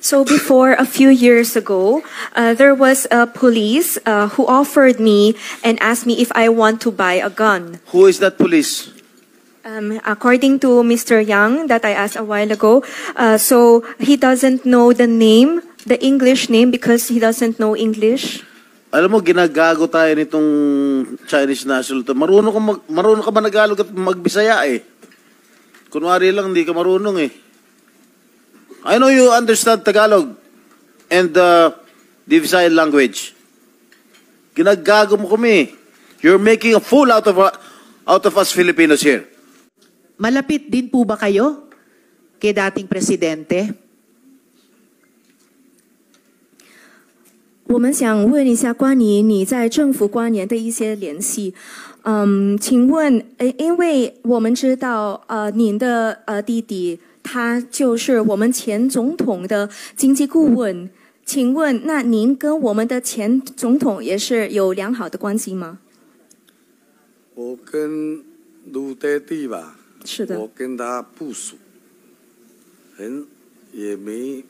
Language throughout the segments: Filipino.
So before a few years ago, there was a police who offered me and asked me if I want to buy a gun. Who is that police? According to Mr. Yang that I asked a while ago, so he doesn't know the name, the English name, because he doesn't know English. Alam mo, ginagago tayo nitong Chinese national to. Marunong ka ba Tagalog at magbisaya eh? Kunwari lang, hindi ka marunong eh. I know you understand Tagalog and the Visayan language. Ginagago mo kami. You're making a fool out of us Filipinos here. Malapit din po ba kayo kay dating presidente? 我们想问一下关于你在政府官员的一些联系。请问，因为我们知道，您的弟弟他就是我们前总统的经济顾问，请问，那您跟我们的前总统也是有良好的关系吗？我跟卢爹地吧。 是的，我跟他部署，也明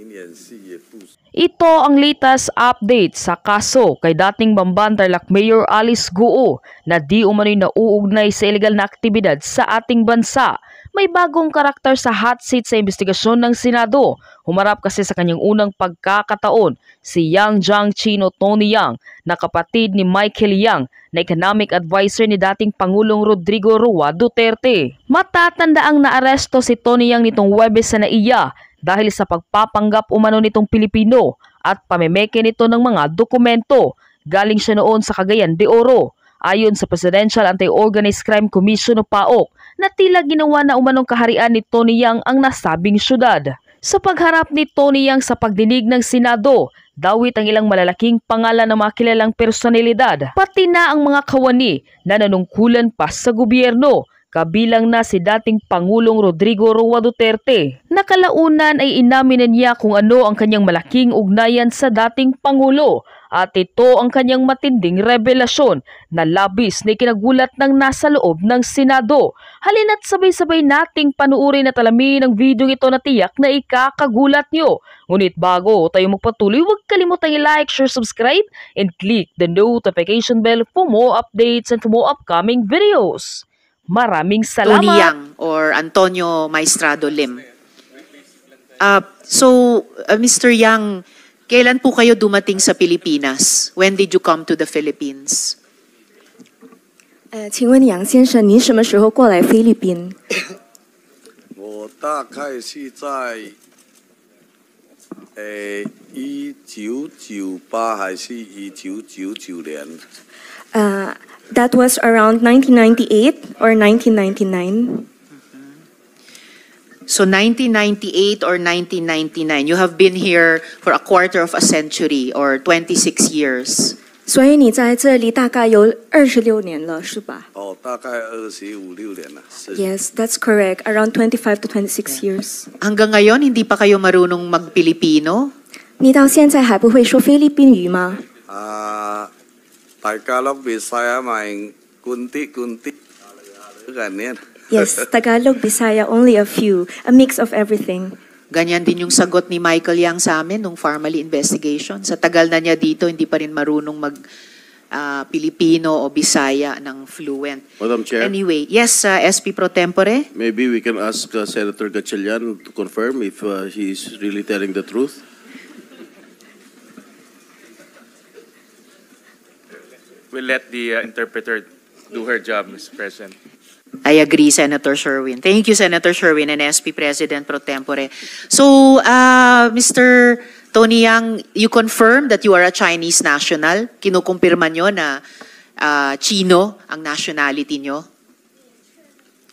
年是也部署。 Ito ang latest update sa kaso kay dating Bamban Tarlac Mayor Alice Guo na di umano'y nauugnay sa illegal na aktibidad sa ating bansa. May bagong karakter sa hot seat sa investigasyon ng Senado. Humarap kasi sa kanyang unang pagkakataon si Yang Jiangqin o Tony Yang na kapatid ni Michael Yang na economic advisor ni dating Pangulong Rodrigo Roa Duterte. Matatandaang naaresto si Tony Yang nitong Huwebes sa NAIA dahil sa pagpapanggap umano nitong Pilipino at pamemeke nito ng mga dokumento. Galing siya noon sa Cagayan de Oro. Ayon sa Presidential Anti-Organized Crime Commission o PAOK, na tila ginawa na umanong kaharian ni Tony Yang ang nasabing syudad. Sa pagharap ni Tony Yang sa pagdinig ng Senado, dawit ang ilang malalaking pangalan ng mga kilalang personalidad, pati na ang mga kawani na nanungkulan pa sa gobyerno, kabilang na si dating Pangulong Rodrigo Roa Duterte. Nakalaunan ay inamin niya kung ano ang kanyang malaking ugnayan sa dating Pangulo at ito ang kanyang matinding revelasyon na labis na ikinagulat ng nasa loob ng Senado. Halina't sabay-sabay nating panuurin at alamin ang video ito na tiyak na ikakagulat nyo. Ngunit bago tayo magpatuloy, huwag kalimutang i-like, share, subscribe, and click the notification bell for more updates and for more upcoming videos. Maraming salamat. Tony Yang or Antonio Maestrado Lim. Mr. Yang, kailan po kayo dumating sa Pilipinas? When did you come to the Philippines? 请问杨先生，您什么时候过来菲律宾？我大概是在1998还是1999年。That was around 1998 or 1999. So 1998 or 1999, you have been here for a quarter of a century or 26 years. 所以你在这里大概有26年了，是吧？哦，大概25、26年了。Yes, that's correct. Around 25 to 26 years. Hanggang ngayon, hindi pa kayo marunong mag-Pilipino? 你到现在还不会说菲律宾语吗？ Tagalog, Bisaya, may kunti-kunti. Ganyan. Yes, Tagalog, Bisaya, only a few. A mix of everything. Ganyan din yung sagot ni Michael Yang sa amin nung family investigation. Sa tagal na niya dito, hindi pa rin marunong mag-Pilipino o Bisaya ng fluent. Madam Chair. Anyway, yes, SP Pro Tempore? Maybe we can ask Senator Gatchalian to confirm if he's really telling the truth. We'll let the interpreter do her job, Mr. President. I agree, Senator Sherwin. Thank you, Senator Sherwin and SP President Pro Tempore. So, Mr. Tony Yang, you confirm that you are a Chinese national? Kinukumpirma nyo na Chino ang nationality nyo?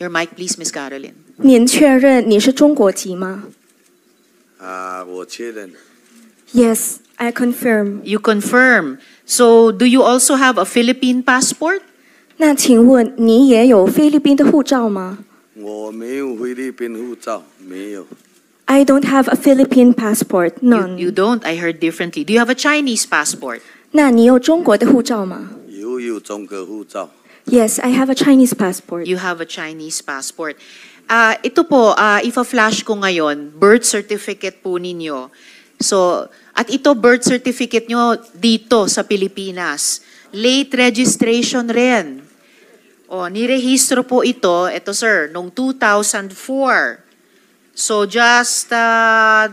Your mic, please, Ms. Caroline. 您确认你是中国籍吗？我确认。 Yes, I confirm. You confirm. So, do you also have a Philippine passport? 那请问你也有菲律宾的护照吗？我没有菲律宾护照，没有。 I don't have a Philippine passport. None. You don't. I heard differently. Do you have a Chinese passport? 那你有中国的护照吗？有中国护照。 Yes, I have a Chinese passport. You have a Chinese passport. Ito po, ifa-flash ko ngayon, birth certificate po ninyo. So, at ito birth certificate nyo dito sa Pilipinas. Late registration rin. O, nirehistro po ito sir, noong 2004. So, just 15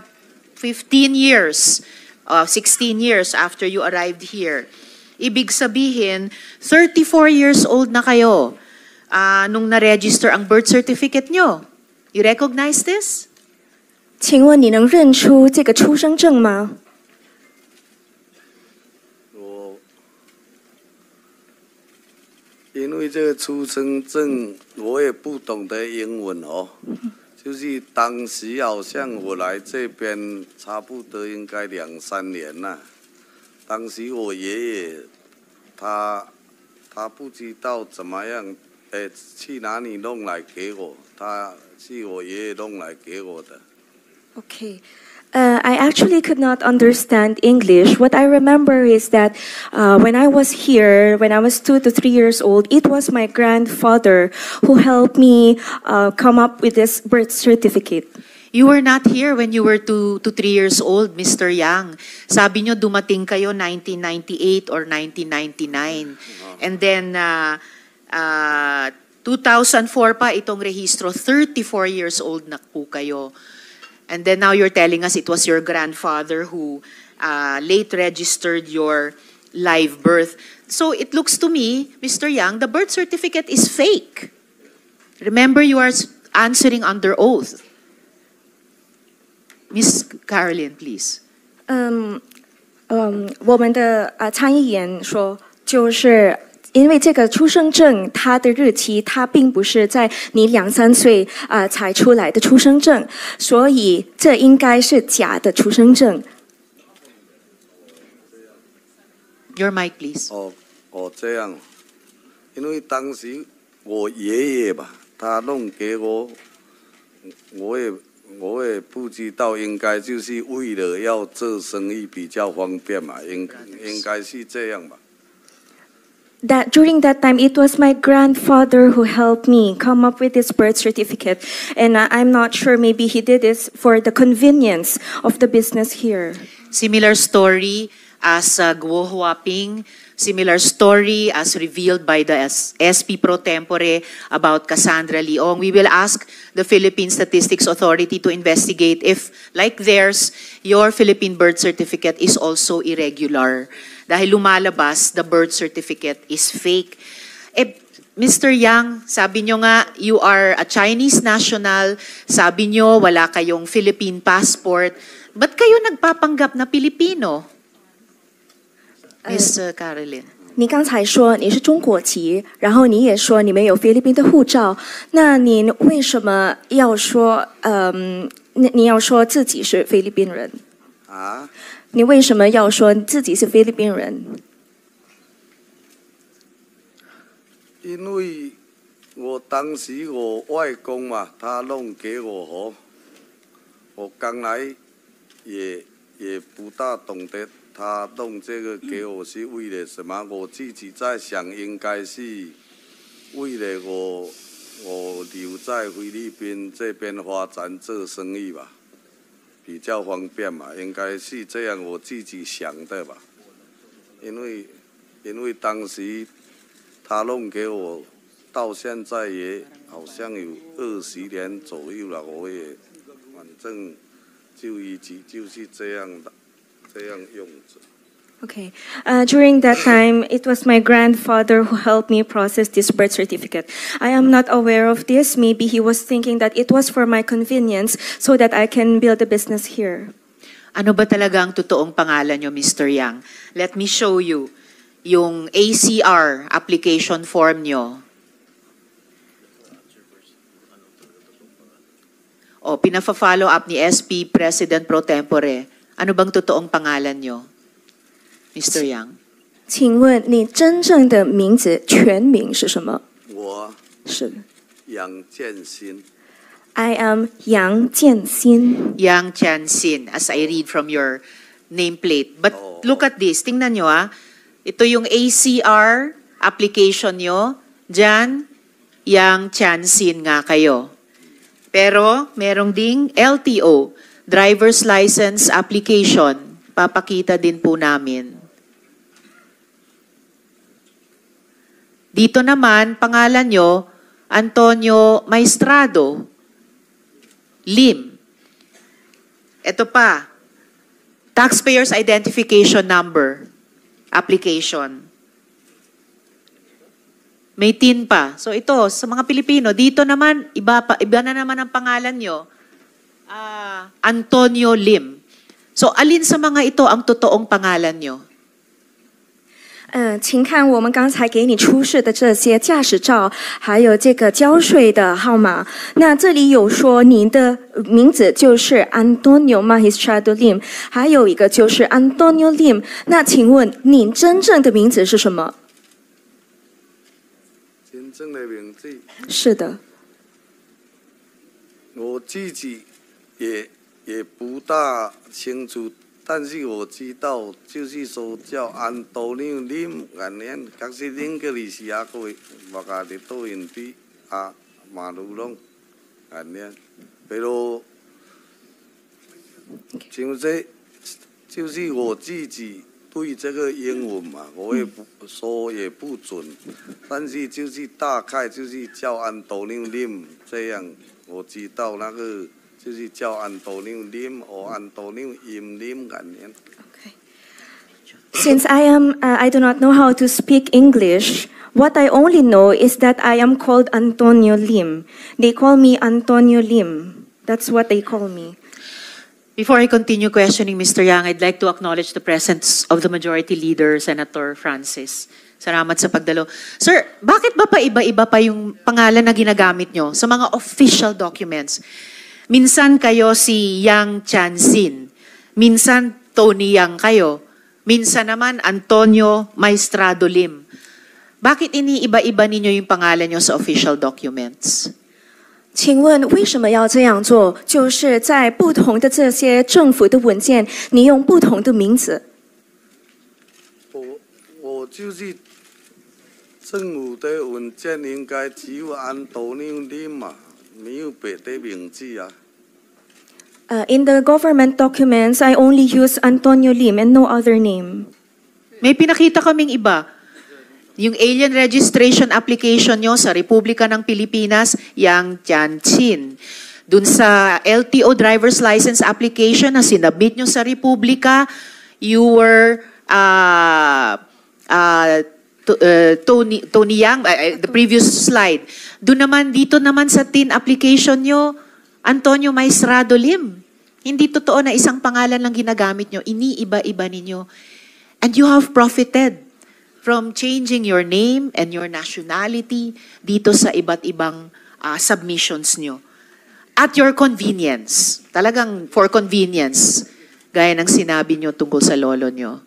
years, 16 years after you arrived here. Ibig sabihin, 34 years old na kayo nung na-register ang birth certificate nyo. You recognize this? 请问你能认出这个出生证吗？因为这个出生证我也不懂得英文哦，就是当时好像我来这边差不多应该2、3年了，当时我爷爷他不知道怎么样，去哪里弄来给我，是我爷爷弄来给我的。 Okay. I actually could not understand English. What I remember is that when I was here, when I was 2 to 3 years old, it was my grandfather who helped me come up with this birth certificate. You were not here when you were 2 to 3 years old, Mr. Yang. Sabi nyo dumating kayo 1998 or 1999. And then 2004 pa itong rehistro, 34 years old na po kayo. And then now you're telling us it was your grandfather who late registered your live birth. So it looks to me, Mr. Yang, the birth certificate is fake. Remember, you are answering under oath. Miss Caroline, please. 我们的参议员说，就是因为这个出生证，它的日期它并不是在你2、3岁才出来的出生证，所以这应该是假的出生证。 Your mic, please. 这样，因为当时我爷爷吧，他弄给我，我也不知道，应该就是为了要做生意比较方便嘛，应该是这样吧。 That during that time, it was my grandfather who helped me come up with this birth certificate, and I'm not sure. Maybe he did this for the convenience of the business here. Similar story as Guo Huaping, similar story as revealed by the SP Pro Tempore about Cassandra Leong. We will ask the Philippine Statistics Authority to investigate if, like theirs, your Philippine birth certificate is also irregular. Dahil lumalabas, the birth certificate is fake. Mr. Yang, sabi nyo nga, you are a Chinese national, sabi nyo wala kayong Philippine passport. Ba't kayo nagpapanggap na Pilipino? Miss Caroline. 你刚才说你是中国籍，然后你也说你们有菲律宾的护照，那你为什么要说你要说自己是菲律宾人？啊？ 你为什么要说自己是菲律宾人？因为我当时我外公嘛，他弄给我哦，我刚来也不大懂得他弄这个给我是为了什么，我自己在想，应该是为了我留在菲律宾这边发展做生意吧。 比较方便嘛，应该是这样，我自己想的吧。因为当时他弄给我，到现在也好像有20年左右了，我也反正就一直就是这样的，这样用着。 Okay. During that time, it was my grandfather who helped me process this birth certificate. I am not aware of this. Maybe he was thinking that it was for my convenience so that I can build a business here. Ano ba talaga ang totoong pangalan nyo, Mr. Yang? Let me show you yung ACR application form nyo. O, pinafa-follow up ni SP President Pro Tempore. Ano bang totoong pangalan nyo, Mr. Yang? 请问你真正的名字全名是什么？我是杨建新。 I am Yang Jianxin. Yang Tianxin, as I read from your nameplate. But look at this. Tingnan nyo Ito yung ACR application nyo. Diyan, Yang Tianxin nga kayo. Pero merong ding LTO, driver's license application. Papakita din po namin. Dito naman, pangalan nyo, Antonio Maestrado Lim. Ito pa, taxpayer's identification number, application. May TIN pa. So ito, sa mga Pilipino, dito naman, iba na naman ang pangalan nyo, Antonio Lim. So alin sa mga ito ang totoong pangalan nyo? 请看我们刚才给你出示的这些驾驶照，还有这个交税的号码。那这里有说您的名字就是 Antonio Maestrado Lim， 还有一个就是 Antonio Lim。那请问您真正的名字是什么？真正的名字？是的。我自己也不大清楚。 但是我知道，就是说叫安多尼林安年，确实林个里是啊个，我家的都因比啊马路龙安年，比如，就是我自己对这个英文嘛，我也不说也不准，但是就是大概就是叫安多尼林这样，我知道那个。 就是叫安多尼林或安多尼임림概念。Since I do not know how to speak English, what I only know is that I am called Antonio Lim. They call me Antonio Lim. That's what they call me. Before I continue questioning Mr. Yang, I'd like to acknowledge the presence of the Majority Leader, Senator Francis. Salamat sa pagdalo. Sir, bakit ba iba-iba pa yung pangalan na ginagamit nyo sa mga official documents? Minsan kayo si Yang Chansin, minsan Tony Yang kayo, minsan naman Antonio Maestrado Lim. Bakit iniiba-iba ninyo yung pangalan nyo sa official documents? 请问为什么要这样做？就是在不同的这些政府的文件，你用不同的名字。我就是政府的文件应该只有安多尼林嘛，没有别的名字啊。 In the government documents, I only use Antonio Lim and no other name. May pinakita kaming iba. Yung alien registration application nyo sa Republika ng Pilipinas, Yang Chansin. Dun sa LTO driver's license application na sinabit nyo sa Republika, you were Tony Yang, the previous slide. Doon naman, dito naman sa TIN application nyo, Antonio Maestrado Lim. Hindi totoo na isang pangalan lang ginagamit nyo. Iniiba-iba ninyo. And you have profited from changing your name and your nationality dito sa iba't ibang submissions nyo. At your convenience. Talagang for convenience. Gaya ng sinabi nyo tungkol sa lolo nyo.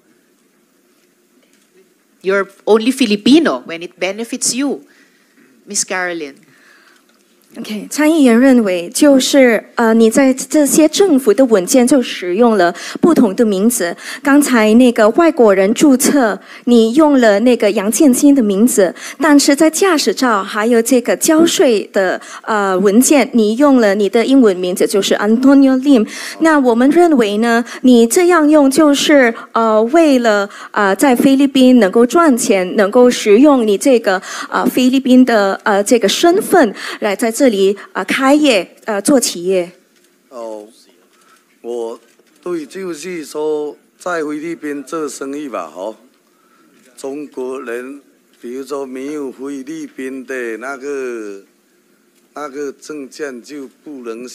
You're only Filipino when it benefits you. Miss Carolyn. OK， 参议员认为，就是你在这些政府的文件就使用了不同的名字。刚才那个外国人注册，你用了那个杨建新的名字，但是在驾驶照还有这个交税的文件，你用了你的英文名字，就是 Antonio Lim。那我们认为呢，你这样用就是为了在菲律宾能够赚钱，能够使用你这个菲律宾的这个身份来在这里开业做企业。哦，我对就是说在菲律宾做生意吧，吼，中国人比如说没有菲律宾的那个证件就不能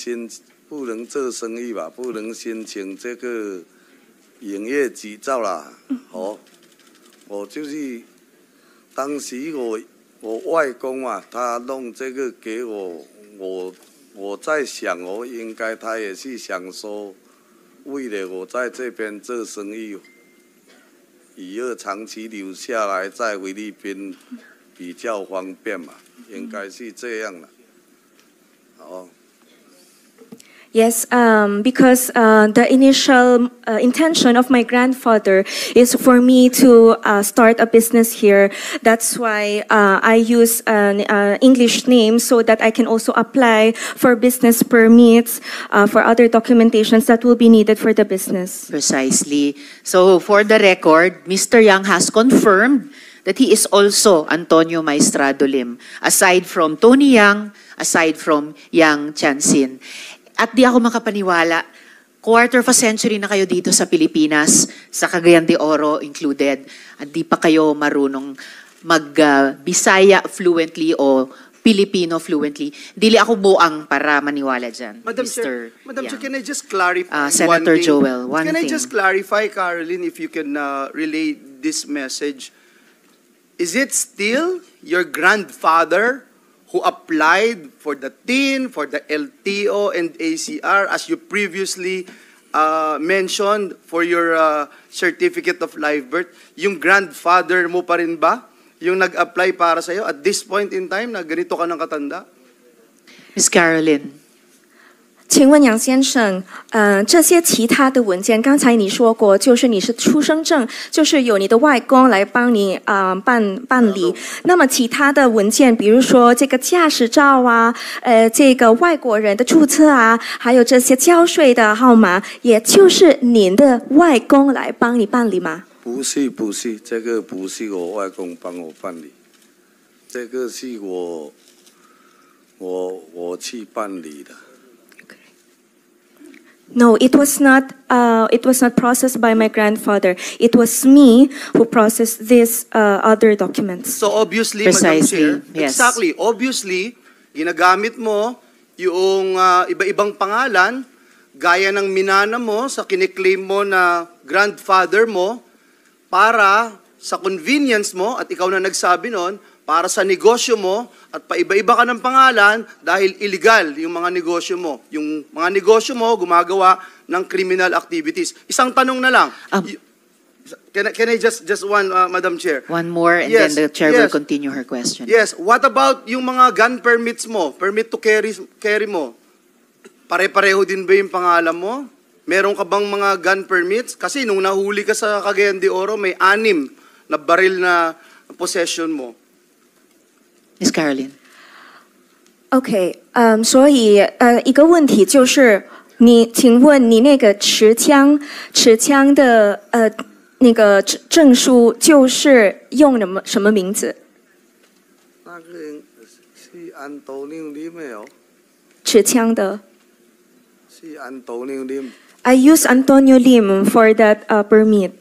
做生意吧，不能申请这个营业执照啦，哦，我就是当时我外公啊，他弄这个给我，我在想，应该他也是想说，为了我在这边做生意，以后长期留下来在菲律宾比较方便嘛，应该是这样的。哦。Yes, because the initial intention of my grandfather is for me to start a business here. That's why I use an English name so that I can also apply for business permits, for other documentations that will be needed for the business. Precisely. So for the record, Mr. Yang has confirmed that he is also Antonio Maestrado Lim, aside from Tony Yang, aside from Yang Tiansin. At di ako makapaniwala, quarter of a century na kayo dito sa Pilipinas, sa Cagayan de Oro included, at di pa kayo marunong mag-Bisaya fluently o Filipino fluently. Dili ako buang para maniwala dyan, Madam Chair, Yang. can I just clarify Senator one thing? Joel, one Can I thing. just clarify, Caroline, if you can relay this message? Is it still your grandfather who applied for the TIN, for the LTO and ACR, as you previously mentioned for your certificate of live birth? Yung grandfather mo pa rin ba yung nag-apply para sa'yo at this point in time na ganito ka ng katanda? Ms. Caroline. 请问杨先生，这些其他的文件，刚才你说过，就是你是出生证，就是有你的外公来帮你办理。那么其他的文件，比如说这个驾驶照啊，这个外国人的注册啊，还有这些交税的号码，也就是您的外公来帮你办理吗？不是，这个不是我外公帮我办理，这个是我去办理的。 No, it was not. It was not processed by my grandfather. It was me who processed these other documents. So obviously, Madam Precisely, Chair, yes. exactly, obviously, ginagamit mo yung iba-ibang pangalan, gaya ng minana mo sa kiniklaim mo na grandfather mo, para sa convenience mo, at ikaw na nagsabi nun, para sa negosyo mo, at paiba-iba ka ng pangalan dahil illegal yung mga negosyo mo. Yung mga negosyo mo, gumagawa ng criminal activities. Isang tanong na lang. Can I just one, Madam Chair? One more and Yes, then the chair will yes. continue her question. Yes, what about yung mga gun permits mo, permit to carry mo? Pare-pareho din ba yung pangalan mo? Meron ka bang mga gun permits? Kasi nung nahuli ka sa Cagayan de Oro, may 6 na baril na possession mo. Ms. Caroline. OK，所以一个问题就是，请问你那个持枪的那个证书就是用什么名字？那个是Antonio Lim 没有？持枪的。是Antonio Lim。 I use Antonio Lim for that permit.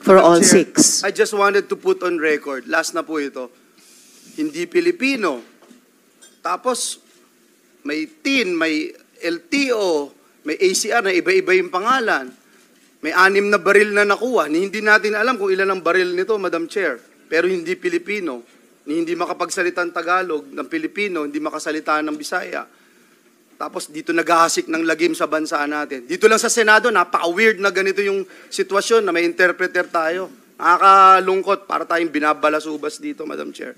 For all Chair, 6. I just wanted to put on record, last na po ito, hindi Pilipino. Tapos, may TIN, may LTO, may ACR na iba-iba yung pangalan. May 6 na baril na nakuha. Hindi natin alam kung ilan ang baril nito, Madam Chair. Pero hindi Pilipino. Hindi makapagsalita ng Tagalog ng Pilipino, hindi makasalita ng Bisaya. Tapos dito naghahasik ng lagim sa bansa natin. Dito lang sa Senado, napaka-weird na ganito yung sitwasyon na may interpreter tayo. Nakakalungkot para tayong binabalasubas dito, Madam Chair.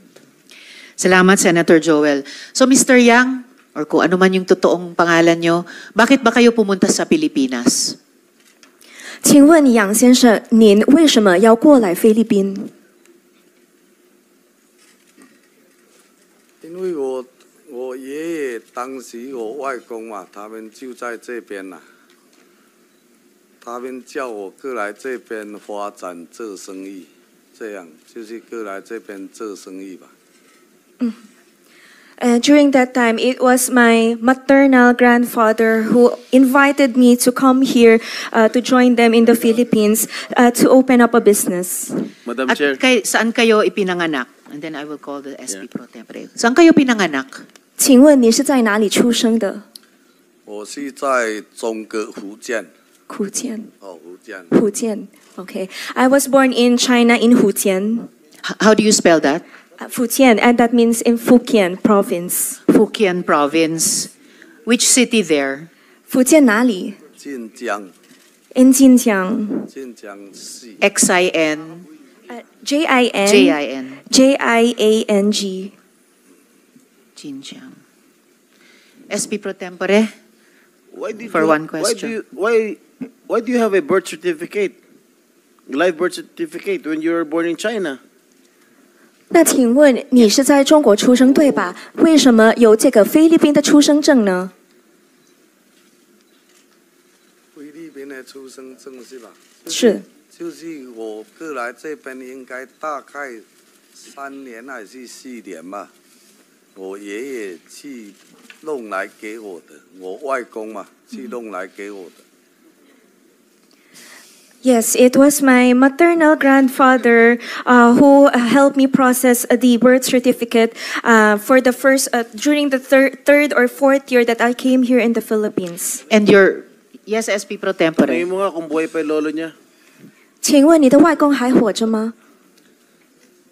Salamat, Senator Joel. So, Mr. Yang, or kung ano man yung totoong pangalan nyo, bakit ba kayo pumunta sa Pilipinas? 请问杨先生，您为什么要过来菲律宾？因为我爷爷当时我外公嘛，他们就在这边呐、他们叫我过来这边发展做生意，这样就是过来这边做生意吧。 During that time, it was my maternal grandfather who invited me to come here to join them in the Philippines to open up a business. Madam At Chair. saan kayo ipinanganak? And then I will call the SP Pro Tempore. Saan kayo pinanganak? 请问你是在哪里出生的？我是在中国福建，福建。福建。福建。Okay. I was born in China in Fujian. How do you spell that? Fujian, and that means in Fukien province. Fukien Province. Which city there? 福建哪里？晋江。 In Jinjiang. 晋江市。 XIN. JIN. JIN. JIANG. Jinjiang. SP Pro Tempore. for one question. Why do you have a birth certificate, live birth certificate when you were born in China? 那请问你是在中国出生对吧？为什么有这个菲律宾的出生证呢？菲律宾的出生证是吧？是。就是我过来这边应该大概3年还是4年吧，我爷爷去弄来给我的，我外公嘛去弄来给我的。Yes, it was my maternal grandfather who helped me process the birth certificate for the first during the third or fourth year that I came here in the Philippines. And your yes, SP Pro Tempore. Tingin mo nga kung buhay pa yung lolo niya. 请问你的外公还活着吗？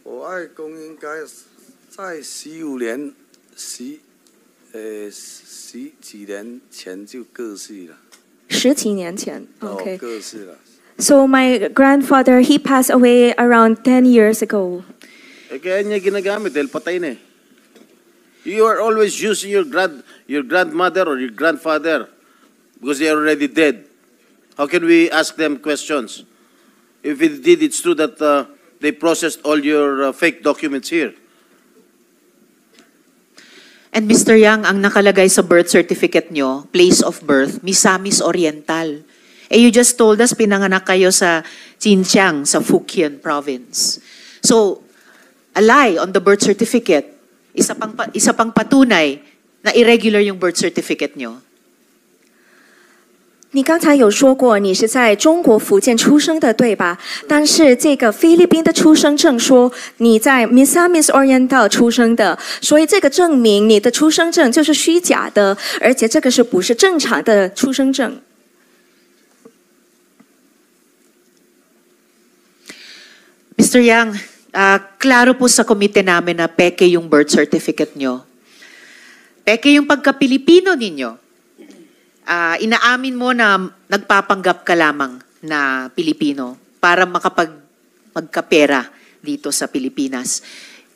我外公应该在15年几年前就过世了。10几年前 ，OK。过世了。So my grandfather, he passed away around 10 years ago. Kaya niya ginagamit dahil patay na eh. You are always using your grandmother or your grandfather because they are already dead. How can we ask them questions? If indeed it's true that they processed all your fake documents here. And Mr. Yang, ang nakalagay sa birth certificate nyo, place of birth, Misamis Oriental. You just told us pinanganak kayo sa Xinjiang, sa Fujian province. So, a lie on the birth certificate, isa pang patunay na irregular yung birth certificate nyo. 你刚才有说过你是在中国福建出生的，对吧？但是这个菲律宾的出生证说你在 Misamis Oriental 出生的，所以这个证明你的出生证就是虚假的，而且这个是不是正常的出生证？ Mr. Yang, klaro po sa komite namin na peke yung birth certificate nyo. Peke yung pagka-Pilipino ninyo. Inaamin mo na nagpapanggap ka lamang na Pilipino para magkapera dito sa Pilipinas.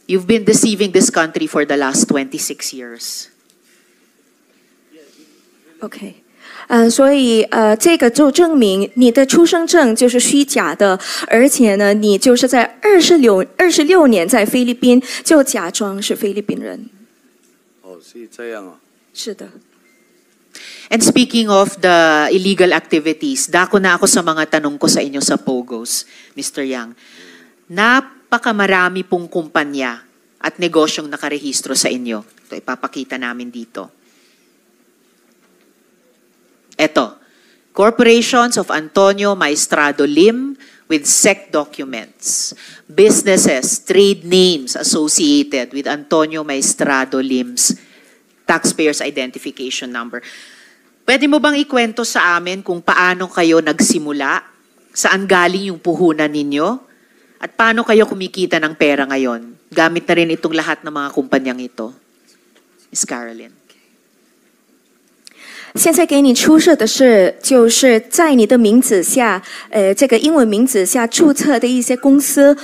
You've been deceiving this country for the last 26 years. OK。所以这个就证明你的出生证就是虚假的，而且呢，你就是在26年在菲律宾就假装是菲律宾人。哦，是这样啊。是的。And speaking of the illegal activities, dako na ako sa mga tanong ko sa inyo sa POGOs, Mr. Yang. Napakamarami pong kumpanya at negosyong nakarehistro sa inyo. Ito, ipapakita namin dito. Ito, corporations of Antonio Maestrado Lim with SEC documents, businesses, trade names associated with Antonio Maestrado Lim's taxpayer's identification number. Pwede mo bang ikwento sa amin kung paano kayo nagsimula, saan galing yung puhunan ninyo, at paano kayo kumikita ng pera ngayon? Gamit na rin itong lahat ng mga kumpanyang ito. Ms. Carolyn. 现在给你出示的是，就是在你的名字下，这个英文名字下注册的一些公司，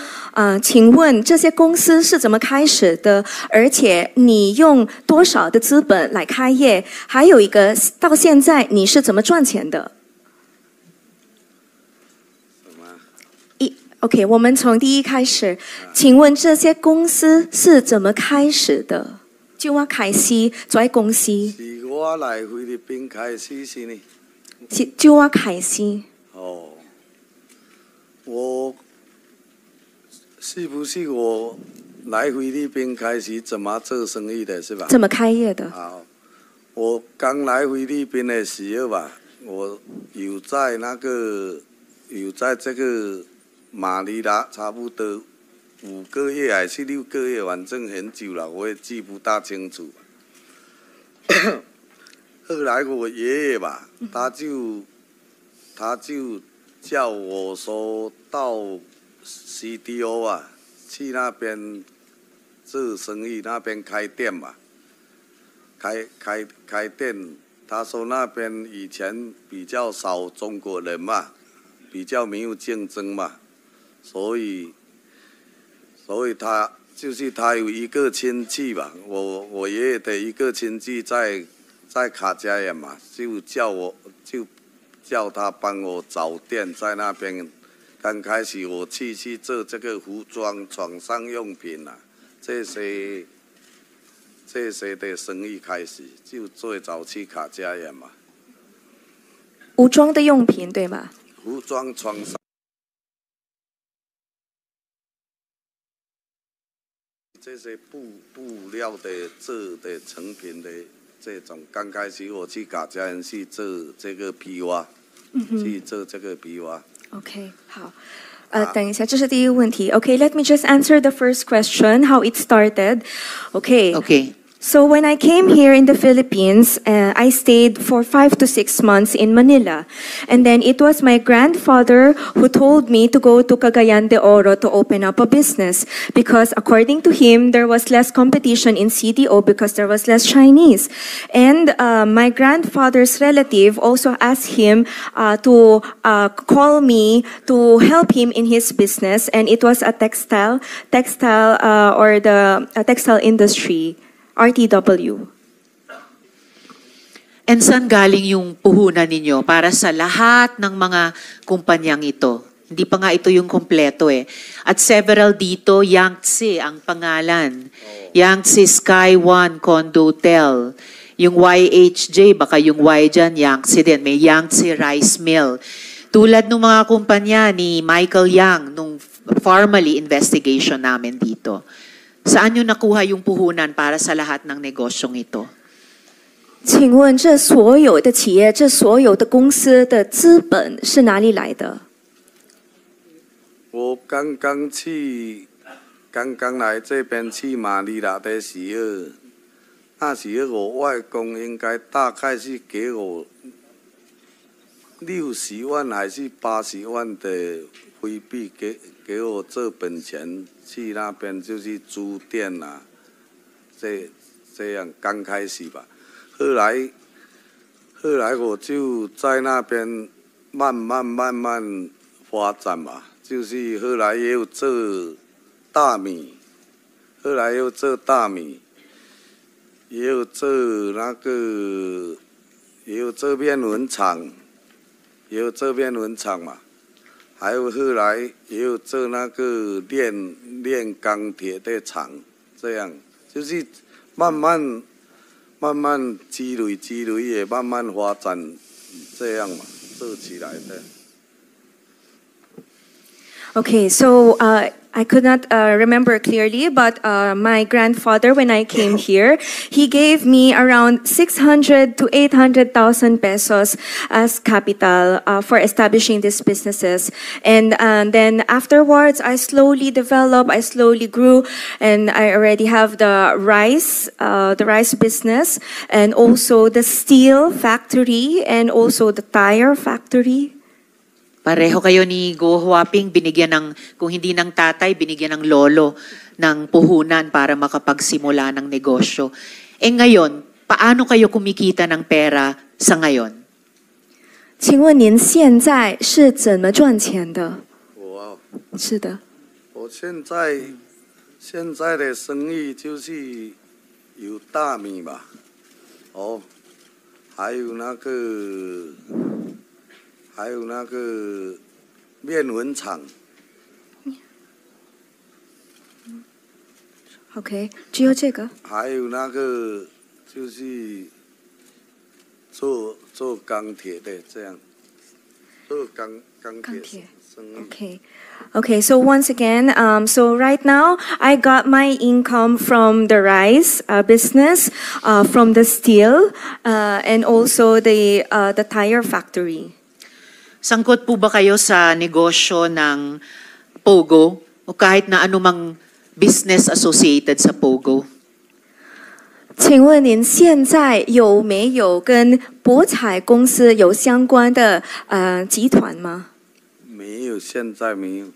请问这些公司是怎么开始的？而且你用多少的资本来开业？还有一个，到现在你是怎么赚钱的？OK， 我们从第一开始，请问这些公司是怎么开始的？就我开始做公司。 我来菲律宾开始是呢。就我开始。哦，我是不是我来菲律宾开始怎么做生意的，是吧？怎么开业的？好，我刚来菲律宾的时候吧，我有在这个马尼拉差不多5个月还是6个月，反正很久了，我也记不大清楚。后来我爷爷吧，他就叫我说到 CDO 啊，去那边做生意，那边开店嘛，开店。他说那边以前比较少中国人嘛，比较没有竞争嘛，所以他有一个亲戚吧，我爷爷的一个亲戚在在卡加园嘛，就叫他帮我找店在那边。刚开始我去做这个服装、床上用品啊，这些的生意开始，就最早去卡加园嘛。服装的用品对吗？服装、床上。这些布料的制的成品的这种，刚开始我去卡加园去做这个皮袜，去做这个皮袜。OK， 好。等一下，这是第一个问题。Okay, let me just answer the first question, how it started. Okay. Okay. So when I came here in the Philippines, I stayed for 5 to 6 months in Manila. And then it was my grandfather who told me to go to Cagayan de Oro to open up a business. Because according to him, there was less competition in CDO because there was less Chinese. And my grandfather's relative also asked him to call me to help him in his business. And it was a textile industry. RTW. And saan galing yung puhunan ninyo para sa lahat ng mga kumpanyang ito? Hindi pa nga ito yung kompleto eh. At several dito, Yangtze ang pangalan. Yangtze Sky One Condo Hotel. Yung YHJ, baka yung Y dyan, Yangtze din. May Yangtze Rice Mill. Tulad ng mga kumpanya ni Michael Yang nung formally investigation namin dito. Saan nyo nakuha yung puhunan para sa lahat ng negosyong ito? 请问这所有的企业，这所有的公司的资本是哪里来的？我刚刚来这边去马尼拉的时候，那时候我外公应该大概是给我60万还是80万的回币给我这本钱，去那边就是租店啊，这样刚开始吧。后来我就在那边慢慢发展嘛，就是后来也有做大米，也有做那个，也有做面粉厂嘛。还有后来也有做那个炼钢铁的厂，这样就是慢慢积累，也慢慢发展，这样嘛，做起来的。Okay, so I could not remember clearly, but my grandfather, when I came here, he gave me around 600 to 800,000 pesos as capital for establishing these businesses. And then afterwards, I slowly developed, I slowly grew, and I already have the rice business, and also the steel factory, and also the tire factory. Pareho kayo ni Go Huaping, binigyan ng, kung hindi ng tatay, binigyan ng lolo ng puhunan para makapagsimula ng negosyo. Eh ngayon, paano kayo kumikita ng pera sa ngayon? 请问您现在是怎么赚钱的？我是的。我现在的生意就是有大米吧，还有那个面粉厂。OK， 只有这个。还有那个就是做钢铁的，这样做钢铁生意。Okay, so once again, so right now I got my income from the rice business, from the steel, and also the tire factory. Sangkot po ba kayo sa negosyo ng Pogo o kahit na anumang business associated sa Pogo? 请问您现在有没有跟博彩公司有相关的集团吗？没有，现在没有。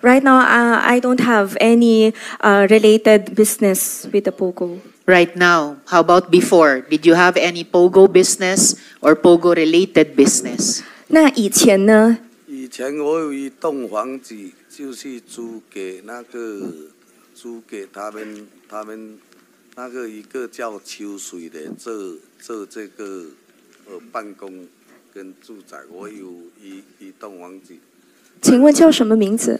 Right now, I don't have any related business with the Pogo. Right now, how about before? Did you have any Pogo business or Pogo related business? 那以前呢？以前我有一栋房子，就是租给他们那个一个叫秋水的这这个办公跟住宅，我有一栋房子。请问叫什么名字？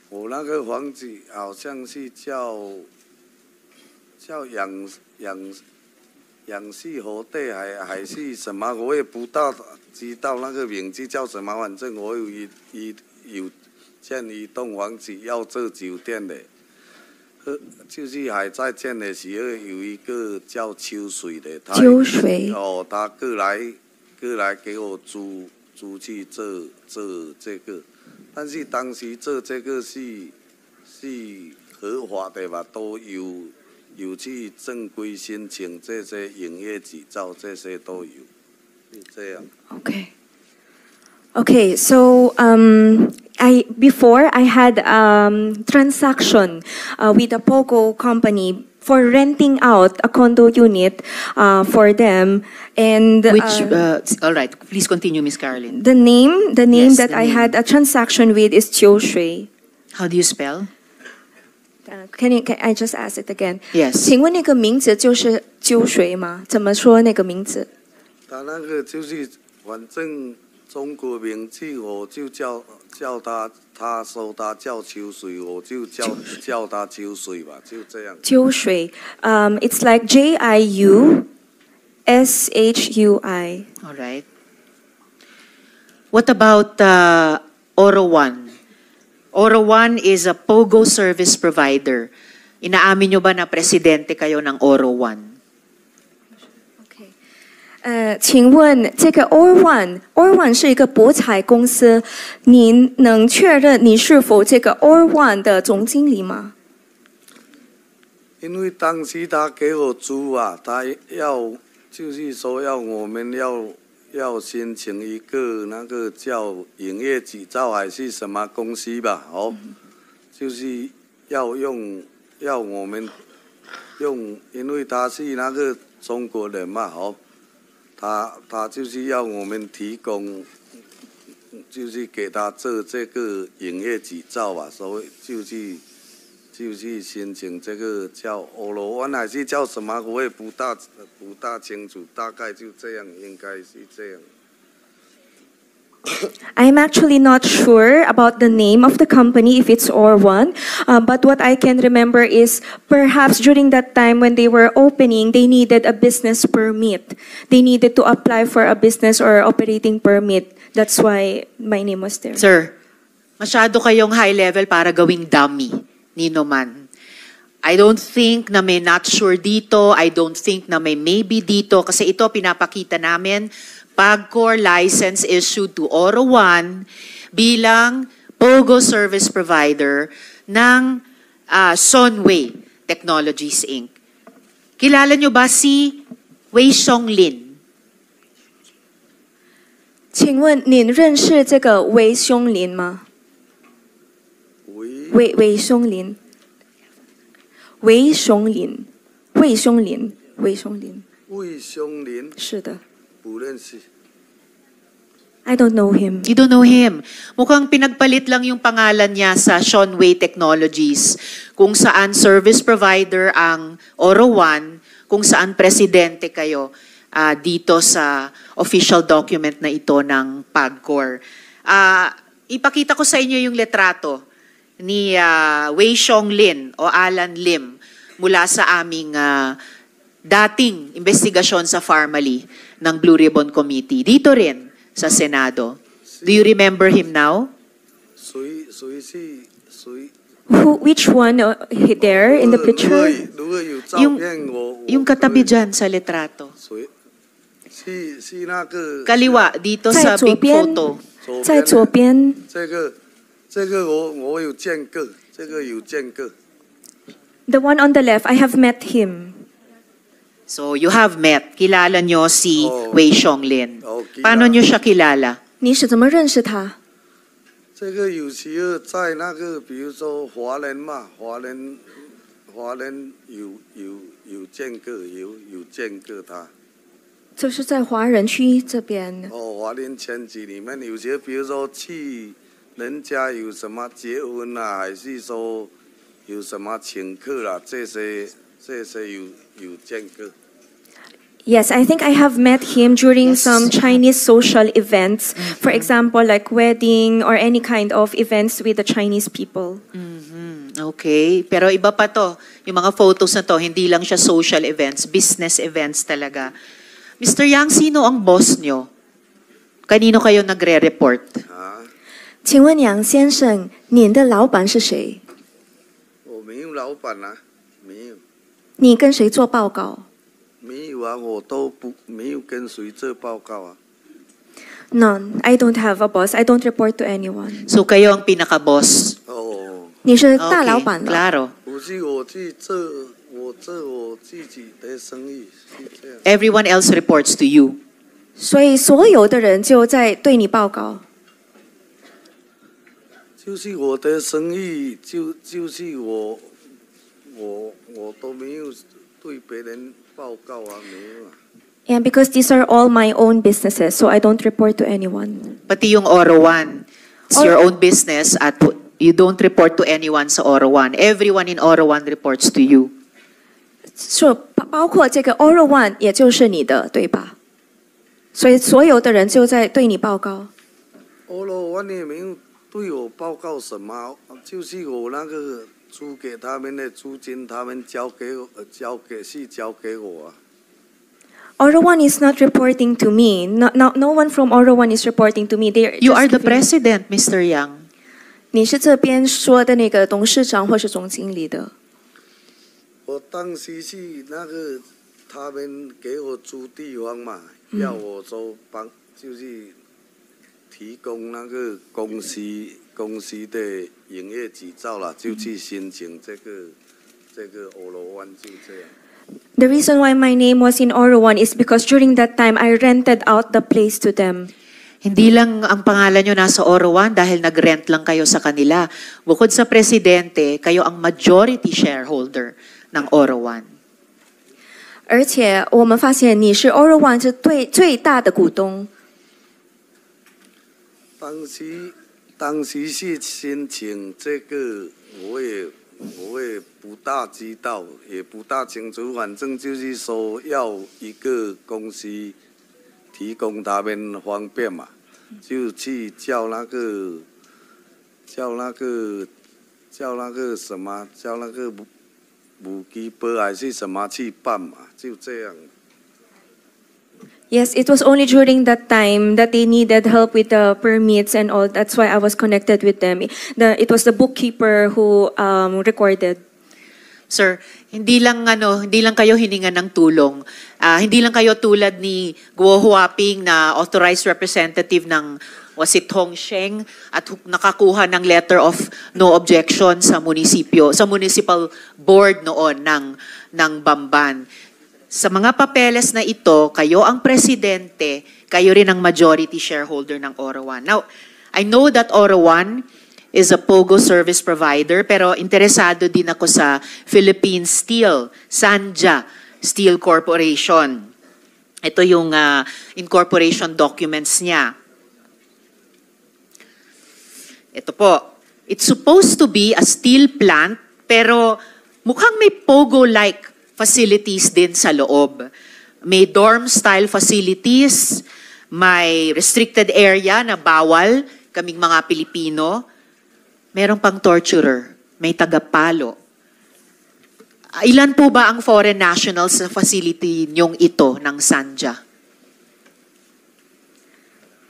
我那个房子好像是叫养系河地还是什么，我也不知道那个名字叫什么。反正我有建一栋房子要做酒店的，就是还在建的时候有一个叫秋水的，秋水哦，他过来给我租去做这个，但是当时做这个是合法的吧，都有去正规申请这些营业执照，这些都有，是这样。Okay, so before I had transaction with the POGO company for renting out a condo unit for them, and All right, please continue, Miss Caroline. the name Yes, that the I name. had a transaction with is Chiu Shui. How do you spell? Can I just ask it again? Yes. 请问那个名字就是秋水吗？怎么说那个名字？他那个就是反正中国名字我就叫他说他叫秋水，我就叫他秋水吧，就这样。秋水，it's like JIUSHUI. All right. What about Oro One? Oro One is a POGO service provider. Inaamin nyo ba na presidente kayo ng Oro One? 请问这个 Or1 是一个博彩公司，您能确认你是否这个 Or1 的总经理吗？因为当时他给我租啊，他就是说我们要申请一个那个叫营业执照还是什么公司吧，就是要我们用，因为他是那个中国人嘛，他就是要我们提供，就是给他做这个营业执照吧，所以就是申请这个叫欧罗湾还是叫什么，我也不大清楚，大概就这样，应该是这样。I'm actually not sure about the name of the company, if it's Or1, but what I can remember is perhaps during that time when they were opening, they needed a business permit. They needed to apply for a business or operating permit. That's why my name was there. Sir, masyado kayong high level para gawing dummy, nino man. I don't think na may not sure dito. I don't think na may maybe dito. Kasi ito pinapakita namin, PAGCOR license issued to Oro One bilang POGO service provider ng Sunway Technologies Inc. Kilala nyo ba si Wei Xiong-lin? 请问您认识这个韦松林吗？韦松林，韦松林，魏松林，魏松林。魏松林是的。不认识。I don't know him. You don't know him. Mukhang pinagpalit lang yung pangalan niya sa Sunway Technologies, kung saan service provider ang Oro One, kung saan presidente kayo dito sa official document na ito ng PAGCOR. Ipakita ko sa inyo yung letrato ni Wei Xiong-lin o Alan Lim mula sa aming dating investigasyon sa Pharmaly ng Blue Ribbon Committee. Dito rin sa Senado. Do you remember him now? Which one there in the picture? Yung katabi dyan sa letrato. Kaliwa, dito sa big photo. 在左边。这个我有见过，这个有见过。The one on the left, I have met him. So you have met. Kilala nyo si Wei Xiong-lin. Paano nyo siya kilala? 你是怎么认识他？这个有时候在那个，比如说华人嘛，华人有见过，有见过他。就是在华人区这边。华人圈子里面，有些比如说去人家有什么结婚啊，还是说有什么请客啦，这些谢谢有见过。 Yes, I think I have met him during Yes. some Chinese social events. For example, like wedding or any kind of events with the Chinese people. Okay, pero iba pa to. Yung mga photos na to, hindi lang siya social events, business events talaga. Mr. Yang, sino ang boss nyo? Kanino kayo nagre-report? 请问杨先生，您的老板是谁？我没有老板啊，没有，你跟谁做报告没有啊，我都没有跟谁做报告啊。 ？None. I don't have a boss. I don't report to anyone. So kayo ang pinaka-boss. 哦，你是大老板了。 Claro. 不是我去做我自己的生意，是这样。 Everyone else reports to you. 所以所有的人就在对你报告。就是我的生意，就是我都没有对别人报告啊，没有啊。 And because these are all my own businesses, so I don't report to anyone. Pati yung Oro One. It's your own business at you don't report to anyone sa Oro One. Everyone in Oro One reports to you. 就包括这个 Oral One，也就是你的，对吧？所以所有的人就在对你报告。欧罗湾也没有对我报告什么，就是我那个租给他们的租金，他们交给我啊。 Oral One is not reporting to me. No one from Oral One is reporting to me. You are the president, Mr. Yang. 你是这边说的那个董事长或是总经理的。 我当时是那个他们给我租地方嘛，要我就是提供那个公司的营业执照啦，就去申请这个欧罗湾就这样。 The reason why my name was in Oral One is because during that time I rented out the place to them. Hindi lang ang pangalan nyo nasa Oro One dahil nag-rent lang kayo sa kanila. Bukod sa presidente, kayo ang majority shareholder ng Oro One. 而且我们发现你是 Oral One 是最大的股东。 当时是申请这个，我也不大知道，也不大清楚，反正就是说要一个公司提供他们方便嘛，就去叫那个母鸡波还是什么去办嘛，就这样。 Yes, it was only during that time that they needed help with the permits and all. That's why I was connected with them. It was the bookkeeper who recorded. Sir, hindi lang kayo hiningan ng tulong. Hindi lang kayo tulad ni Guo Huaping na authorized representative ng was it Hongsheng at nakakuha ng letter of no objection sa municipal board noon ng Bamban. Sa mga papeles na ito, kayo ang presidente, kayo rin ang majority shareholder ng Oro One. Now, I know that Oro One is a POGO service provider, pero interesado din ako sa Philippine Steel, Sanja Steel Corporation. Ito yung incorporation documents niya. Ito po. It's supposed to be a steel plant, pero mukhang may POGO-like facilities din sa loob. May dorm-style facilities, may restricted area na bawal kaming mga Pilipino. Meron pang torturer, may tagapalo. Ilan po ba ang foreign nationals sa facility niyong ito ng Sanja?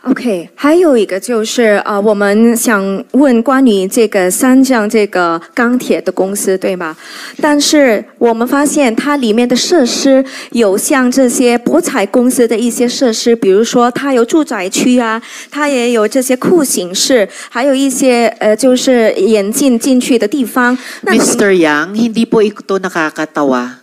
OK， 还有一个就是我们想问关于这个三江这个钢铁的公司，对吗？但是我们发现它里面的设施有像这些博彩公司的一些设施，比如说它有住宅区啊，它也有这些酷刑室，还有一些就是眼镜进去的地方。那 Mr. Yang, hindi po ito nakakatawa.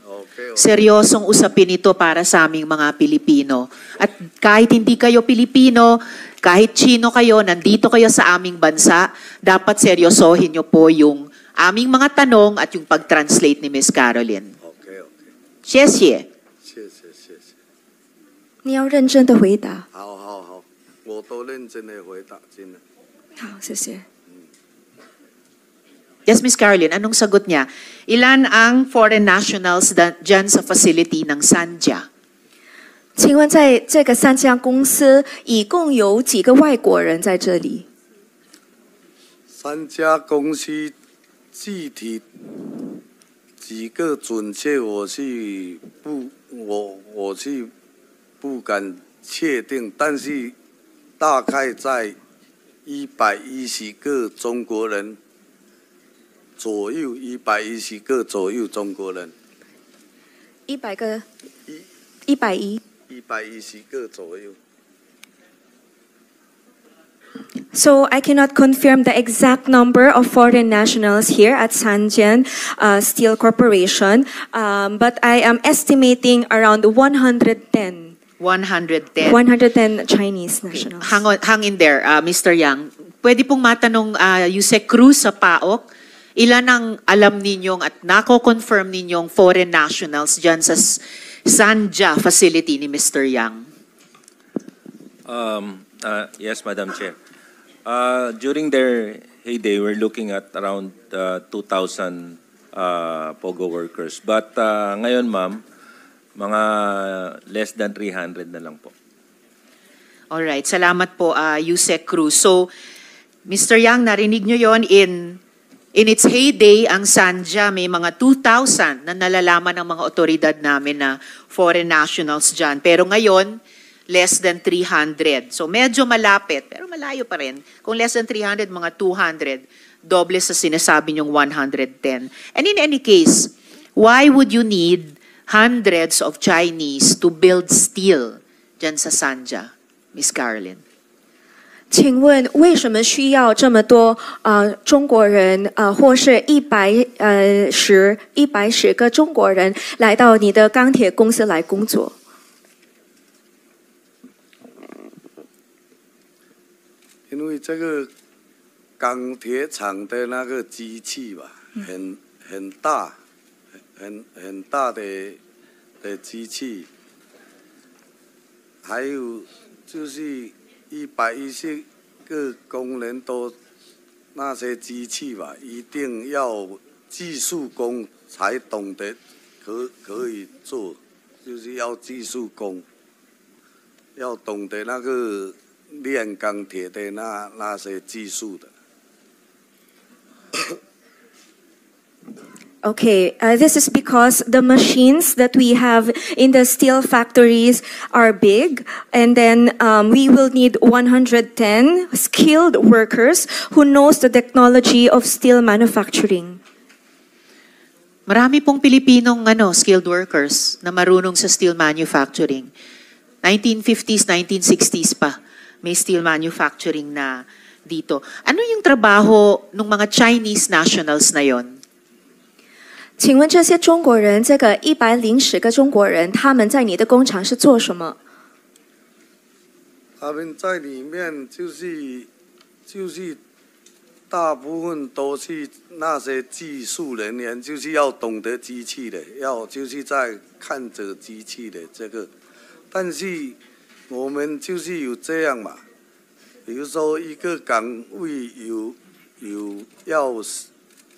Seryosong usapin ito para sa aming mga Pilipino. At kahit hindi kayo Pilipino, kahit Chino kayo, nandito kayo sa aming bansa, dapat seryosohin nyo po yung aming mga tanong at yung pag-translate ni Ms. Caroline. Okay. 谢谢。谢谢。你要认真的回答。好，我都认真的回答，真的。好，谢谢。Yes, Miss Caroline, anong sagot niya? Ilan ang foreign nationals dyan sa facility ng Sanja? 请问在这个三家公司一共有几个外国人在这里？ 3家公司具体几个准确，我是不敢确定，但是大概在110个中国人左右，110个左右中国人100个，110。 ，110个左右。 So I cannot confirm the exact number of foreign nationals here at Sanjian Steel Corporation, but I am estimating around 110. 110. 110 Chinese nationals. Hang in there, Mr. Yang. Pwede pong matanong Yusek Cruz sa PAOK, ilan ang alam ninyong at nako-confirm ninyong foreign nationals dyan sa Sanja facility ni Mr. Yang? Yes, Madam Chair. During their heyday, we're looking at around 2,000 POGO workers. But ngayon, ma'am, mga less than 300 na lang po. Alright, salamat po, Yusek Cruz. So, Mr. Yang, narinig nyo yon in its heyday, ang Sanja may mga 2,000 na nalalaman ng mga otoridad namin na foreign nationals dyan. Pero ngayon, less than 300. So medyo malapit, pero malayo pa rin. Kung less than 300, mga 200, doble sa sinasabi niyong 110. And in any case, why would you need hundreds of Chinese to build steel dyan sa Sanja, Miss Caroline? 请问为什么需要这么多中国人或是110个中国人来到你的钢铁公司来工作？ 因为这个钢铁厂的那个机器吧，很大，很大的机器，还有就是110个工人都那些机器吧，一定要技术工才懂得可以做，就是要技术工，要懂得那个。 炼钢铁的那些技术的。Okay, this is because the machines that we have in the steel factories are big, and then we will need 110 skilled workers who knows the technology of steel manufacturing. Marami pong Pilipinong skilled workers na marunong sa steel manufacturing. 1950s, 1960s pa. May steel manufacturing na dito. Ano yung trabaho ng mga Chinese nationals na yon? 请问这些中国人，这个110个中国人，他们在你的工厂是做什么？ 他们在里面就是大部分都是那些技术人员，就是要懂得机器的，就是在看着机器的这个，但是。 我们就是有这样嘛，比如说一个岗位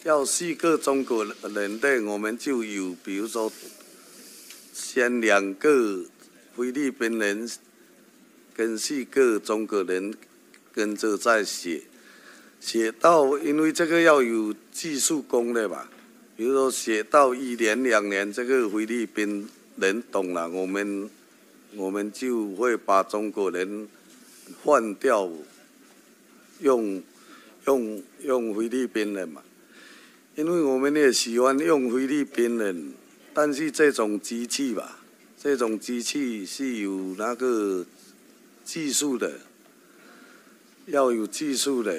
要4个中国人的，我们就有，比如说先2个菲律宾人跟4个中国人跟着在写到，因为这个要有技术工的嘛，比如说写到1年2年，这个菲律宾人懂了，我们就会把中国人换掉，用菲律宾人嘛，因为我们也喜欢用菲律宾人，但是这种机器吧，这种机器是有那个技术的，要有技术的，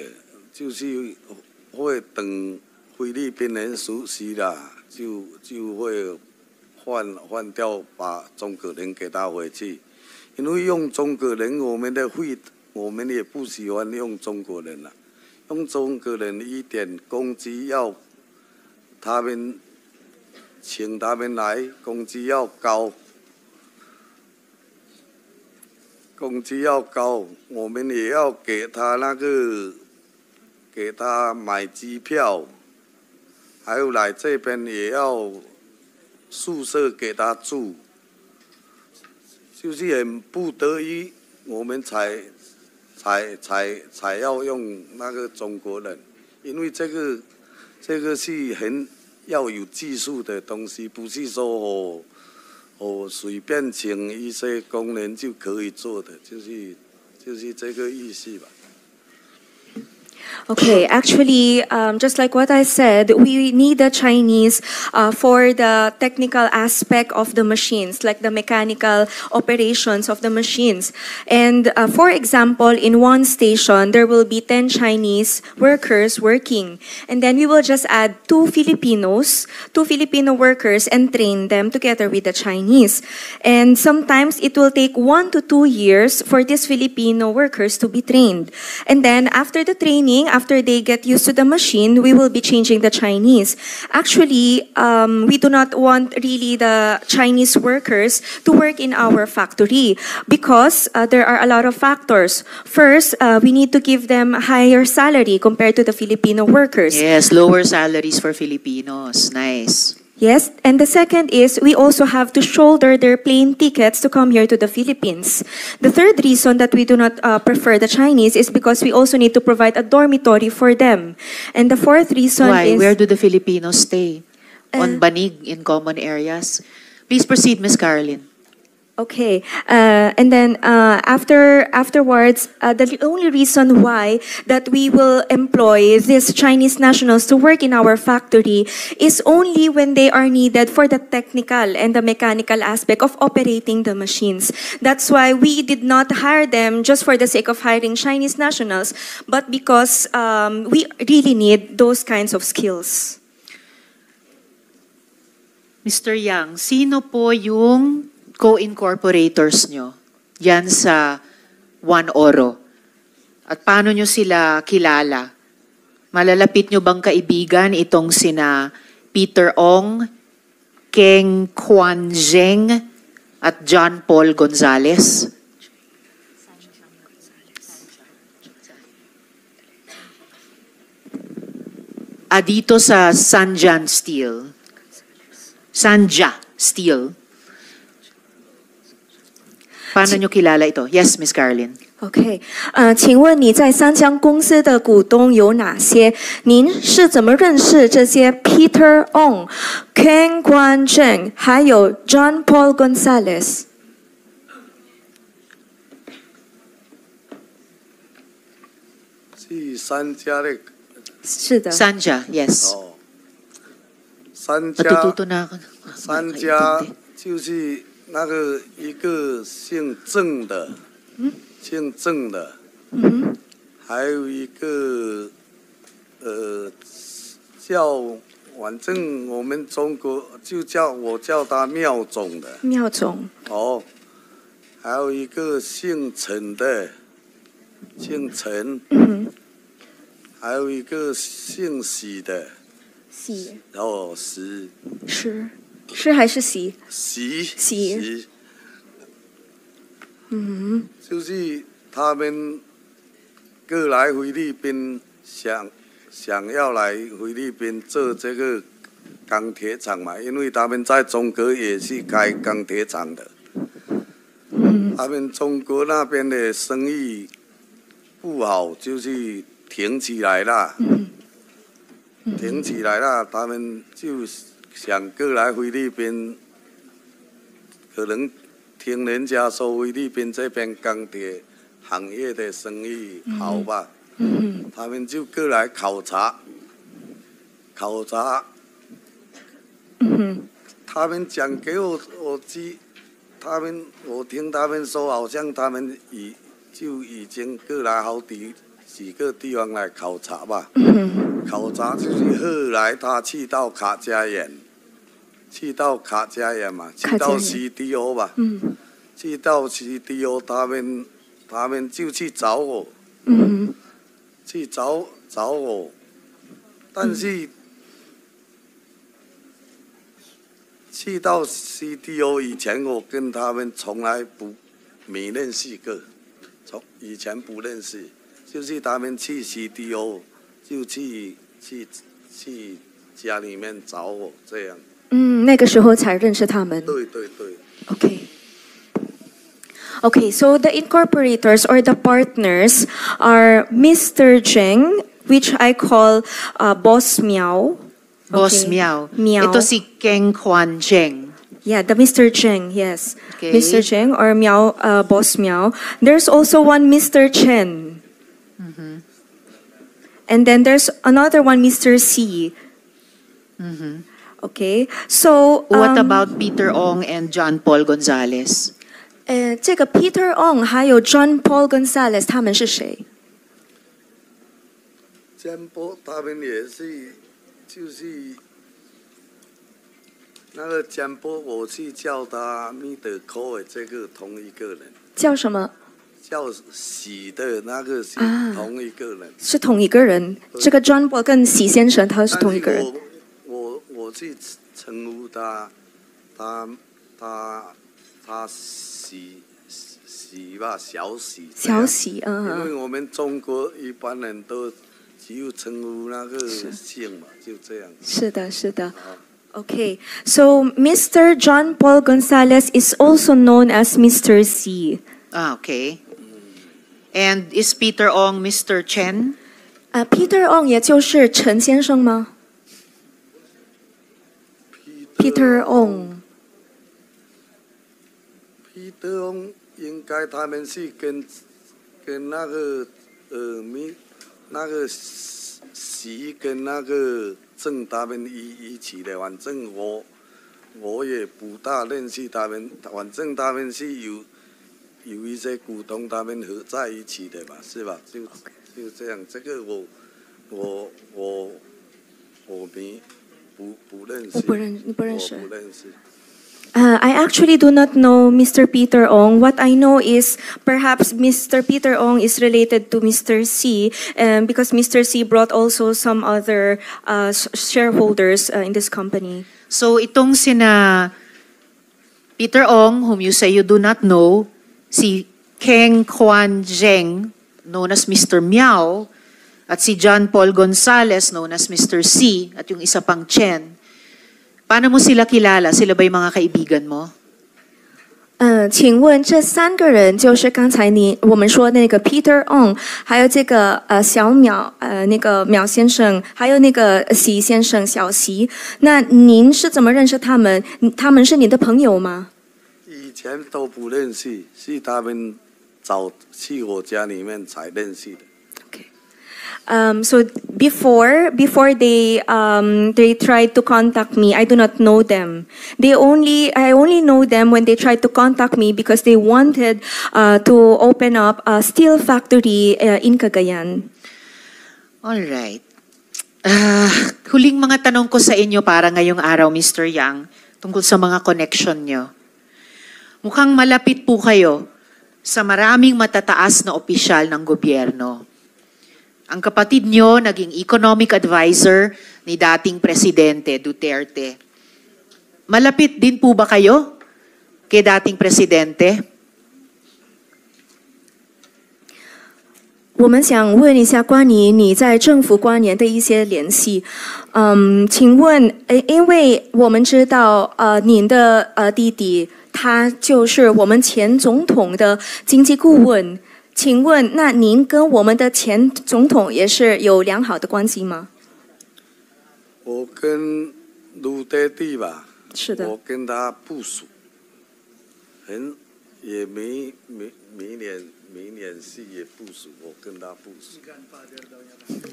就是会等菲律宾人熟悉了，就会。 换掉，把中国人给他回去，因为用中国人，我们也不喜欢用中国人了。用中国人一点工资要，他们请他们来，工资要高，我们也要给他给他买机票，还有来这边也要宿舍给他住，就是很不得已，我们才要用那个中国人，因为这个是很要有技术的东西，不是说随便请一些工人就可以做的，就是这个意思吧。Okay, actually, just like what I said, we need the Chinese for the technical aspect of the machines, like the mechanical operations of the machines. And for example, in one station, there will be 10 Chinese workers working. And then we will just add two Filipino workers, and train them together with the Chinese. And sometimes it will take 1 to 2 years for these Filipino workers to be trained. And then after the training, after they get used to the machine, we will be changing the Chinese. Actually, we do not want really the Chinese workers to work in our factory because there are a lot of factors. First, we need to give them higher salary compared to the Filipino workers. Yes, lower salaries for Filipinos. Nice. Yes, and the second is we also have to shoulder their plane tickets to come here to the Philippines. The third reason that we do not prefer the Chinese is because we also need to provide a dormitory for them. And the fourth reason Why? is... Where do the Filipinos stay? On banig in common areas? Please proceed, Ms. Caroline. Okay, and then afterwards, the only reason why that we will employ these Chinese nationals to work in our factory is only when they are needed for the technical and the mechanical aspect of operating the machines. That's why we did not hire them just for the sake of hiring Chinese nationals, but because we really need those kinds of skills. Mr. Yang, sino po yung co-incorporators nyo yan sa One Oro? At paano nyo sila kilala? Malalapit nyo bang kaibigan itong sina Peter Ong, Keng Quan Zheng, at John Paul Gonzales? Dito sa Sanja Steel. Paano nyo kilala ito? Yes, Ms. Caroline. OK，请问你在三江公司的股东有哪些？您是怎么认识这些 Peter Ong、Ken Quan Zheng 还有 John Paul Gonzales？ 是三家的。是的。Sanja, yes. 哦，三家。Natututo na ako. 三家就是那个一个姓郑的，还有一个反正我们中国我叫他妙总的。妙总。哦，还有一个姓陈的，还有一个姓许的。许。哦，许。是还是习？习。就是他们各来菲律宾，想要来菲律宾做这个钢铁厂嘛，因为他们在中国也是开钢铁厂的。他们中国那边的生意不好，就是停起来了。他们就想过来菲律宾，可能听人家说菲律宾这边钢铁行业的生意好吧，他们就过来考察。他们讲给我听他们说，好像他们已经过来好几个地方来考察吧。考察就是后来他去到卡加延嘛，去到 CDO 吧，去到 CDO， 他们就去找我，去找我，但是去到 CDO 以前，我跟他们从来没认识过，以前不认识，就是他们去 CDO 就去家里面找我这样。那个时候才认识他们。对对对。Okay. Okay, so the incorporators or the partners are Mr. Zheng, which I call Boss Miao. Boss Okay. Miao. Miao. Ito si Keng Kwan Zheng. Yeah, the Mr. Zheng, yes. Okay. Mr. Zheng or Miao, Boss Miao. There's also one Mr. Chen. And then there's another one, Mr. C. Okay, so What about Peter Ong and John Paul Gonzales? 这个 Peter Ong 还有 John Paul Gonzales 他们是谁？江波他们也是，就是那个江波，我是叫他 Mr. Cole 这个同一个人。叫什么？叫喜的那个是同一个人。是同一个人。这个 John Paul 跟喜先生他是同一个人。我是称呼他喜吧，小喜。小喜，因为我们中国一般人都只有称呼那个姓嘛，就这样。是的，是的。Okay, so Mr. John Paul Gonzales is also known as Mr. C. Okay. And is Peter Ong Mr. Chen? Peter Ong 也就是陈先生吗？Peter Ong 应该他们是跟那个那个习跟那个郑他们一起的，反正我也不大认识他们，反正他们是有一些股东他们合在一起的吧，是吧？就这样，这个我不认识。你不认识。我不认识。I actually do not know Mr. Peter Ong. What I know is perhaps Mr. Peter Ong is related to Mr. C, because Mr. C brought also some other shareholders in this company. So itong sina Peter Ong, whom you say you do not know, si Keng Kwan Zheng, known as Mr. Miao, at si John Paul Gonzales, known as Mr. C, at yung isa pang Chen. Paano mo sila kilala? Sila ba yung mga kaibigan mo? 请问这三个人就是刚才我们说那个 Peter Ong， 还有这个小淼那个淼先生，还有那个习先生小习。那您是怎么认识他们？他们是你的朋友吗？以前都不认识，是他们找去我家里面才认识的。So before they tried to contact me, I do not know them. I only know them when they tried to contact me because they wanted to open up a steel factory in Cagayan. All right. Huling mga tanong ko sa inyo para ngayong araw, Mr. Yang, tungkol sa mga connection nyo. Mukhang malapit po kayo sa maraming matataas na opisyal ng gobyerno. Ang kapatid nyo naging economic advisor ni dating Presidente Duterte. Malapit din po ba kayo kay dating Presidente? 我们想问一下关于你在政府官员的一些联系。请问，因为我们知道，您的弟弟他就是我们前总统的经济顾问。请问，那您跟我们的前总统也是有良好的关系吗？我跟卢德弟吧，是的，我跟他不熟，也明年是也不熟，我跟他不熟。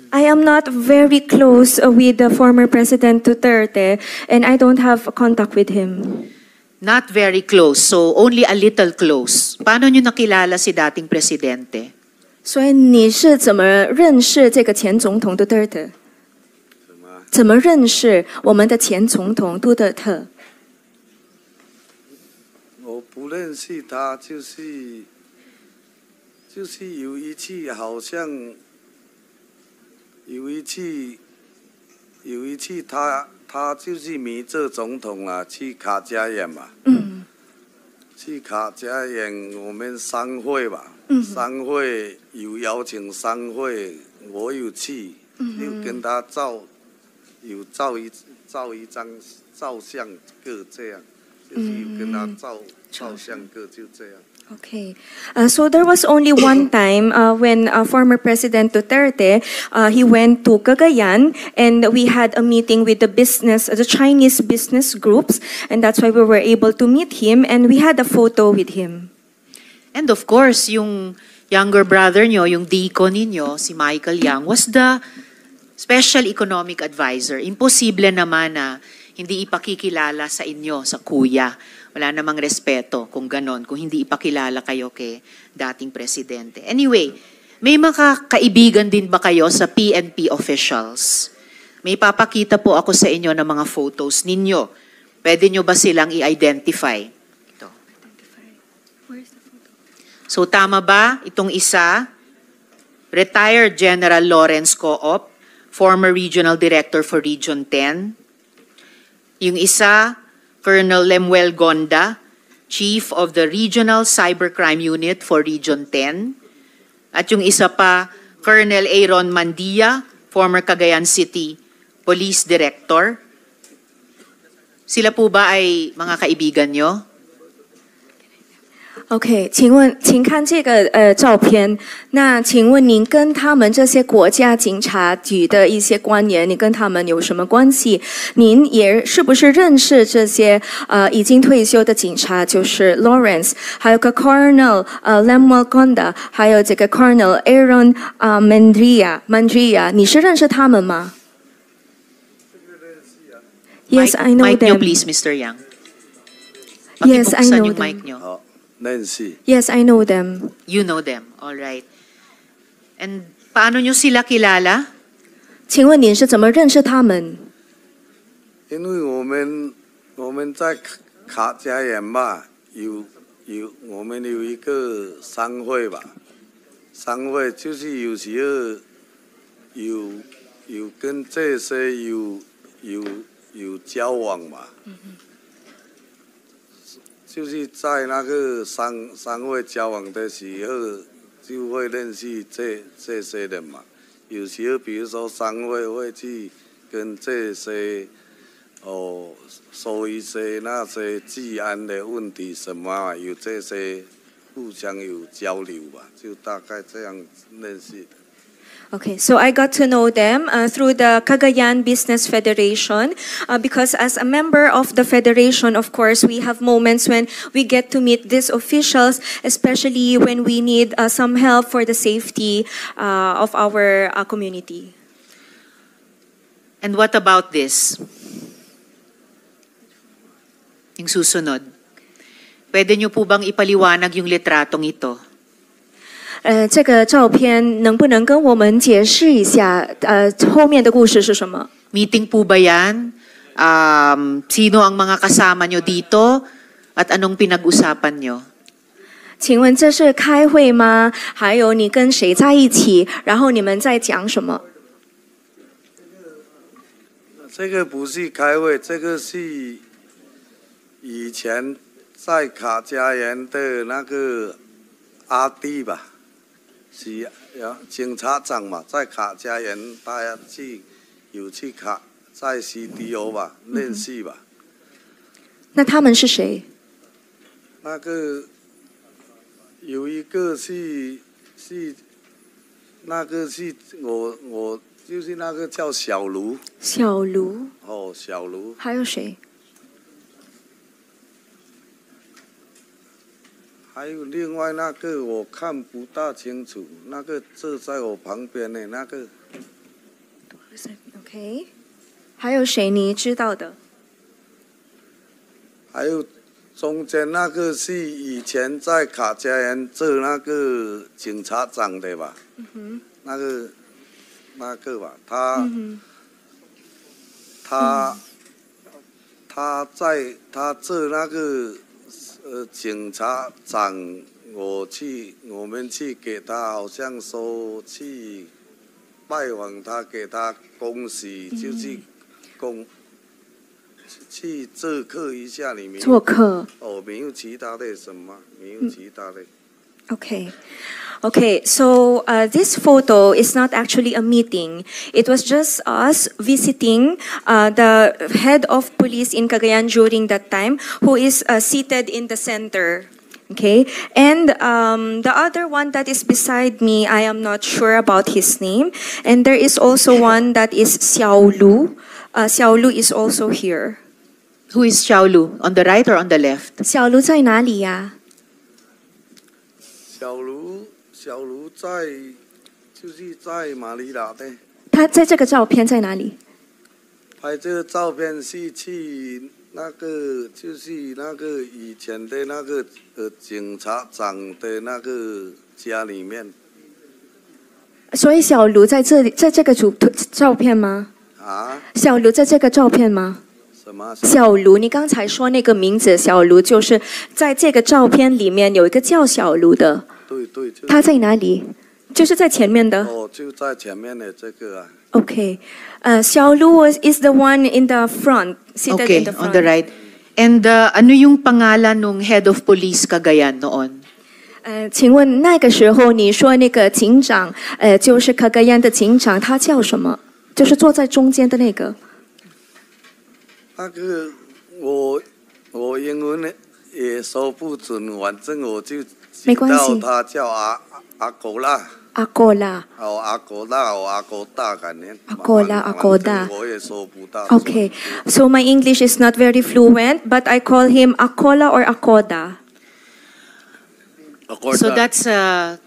I am not very close with the former President Duterte, and I don't have contact with him. Not very close, so only a little close. Paano nyo nakilala si dating Presidente? 所以你是怎么认识这个前总统杜特尔？怎么认识我们的前总统杜特尔？我不认识他，就是有一次好像有一次他就是迷这总统啊，去卡加宴嘛。去卡加宴，我们商会吧，商会有邀请商会，我有去，就跟他有照一张照相各这样，就是有跟他照相各就这样。Okay. So there was only one time when former President Duterte he went to Cagayan, and we had a meeting with the Chinese business groups, and that's why we were able to meet him, and we had a photo with him. And of course, yung younger brother nyo, yung deacon ninyo, si Michael Yang, was the Special Economic Advisor. Imposible naman na hindi ipakikilala sa inyo, sa kuya. Wala namang respeto kung ganon, kung hindi ipakilala kayo kay dating presidente. Anyway, may mga kaibigan din ba kayo sa PNP officials? May papakita po ako sa inyo ng mga photos ninyo. Pwede nyo ba silang i-identify? Ito. So tama ba itong isa? Retired General Lawrence Coop, former Regional Director for Region 10. Yung isa, Colonel Lemuel Gonda, Chief of the Regional Cybercrime Unit for Region 10. At yung isa pa, Colonel Aaron Mandia, former Cagayan City Police Director. Sila po ba ay mga kaibigan nyo? OK， 请看这个照片。那请问您跟他们这些国家警察局的一些官员，你跟他们有什么关系？您也是不是认识这些已经退休的警察，就是 Lawrence， 还有个 Colonel Lemuel Gonda， 还有这个 Colonel Aaron Mandria， 你是认识他们吗？Yes, I know them. Mic nyo please, Mr. Yang. Yes, I Pakibuksan know yung them. mic nyo. Nancy. Yes, I know them. You know them, all right. And paano nyo sila kilala? 请问您是怎么认识他们？因为我们在卡加园嘛，我们有一个商会吧，商会就是有时候有跟这些有交往嘛。就是在那个商会交往的时候，就会认识这些人嘛。有时候，比如说商会会去跟这些说一些那些治安的问题什么，有这些互相有交流吧，就大概这样认识的。Okay, so I got to know them through the Cagayan Business Federation because as a member of the federation, of course, we have moments when we get to meet these officials, especially when we need some help for the safety of our community. And what about this? Yung susunod. Pwede nyo po bang ipaliwanag yung litratong ito? 这个照片能不能跟我们解释一下后面的故事是什么？ Meeting po ba yan? Sino ang mga kasama nyo dito? At anong pinag-usapan nyo? 请问这是开会吗？还有你跟谁在一起？然后你们在讲什么？ 这个不是开会，这个是以前在卡加园的那个阿弟吧。 是警察长嘛，在卡加园，大家有去在 CDO 吧，认识吧。那他们是谁？那个有一个是那个是我就是那个叫小卢。小卢。哦，小卢。还有谁？ 还有另外那个我看不大清楚，那个坐在我旁边的那个。OK， 还有谁你知道的？还有中间那个是以前在卡加园做那个警察长的吧？那个吧，他做那个。 警察长，我们去给他，好像说去拜访他，给他恭喜，就去做客一下里面。做客。哦，没有其他的什么，没有其他的。Okay. Okay, so this photo is not actually a meeting. It was just us visiting the head of police in Cagayan during that time, who is seated in the center. Okay, and the other one that is beside me, I am not sure about his name. And there is also one that is Xiao Lu. Xiao Lu is also here. Who is Xiao Lu? On the right or on the left? 小卢在哪里呀？小卢在，就是在马尼拉的。他在这个照片在哪里？拍这个照片是去那个，就是那个以前的那个警察长的那个家里面。所以小卢在这里，在这个照片吗？啊？小卢在这个照片吗？什么？小卢，你刚才说那个名字小卢，就是在这个照片里面有一个叫小卢的。对对。他在哪里？就是在前面的。哦，就在前面的这个啊。Okay, Xiao Lu is the one in the front, seated Okay, in the front. on the right. And ano yung pangalan ng head of police Cagayan noon? 请问那个时候你说那个警长，就是卡格yan的警长，他叫什么？就是坐在中间的那个。那个我英文也说不准，反正我就知道他叫阿狗啦。阿哥啦。哦，阿狗啦，哦，阿狗大概念。阿哥啦，阿哥大。我也说不到。Okay, so my English is not very fluent, but I call him Akola or Akoda. So that's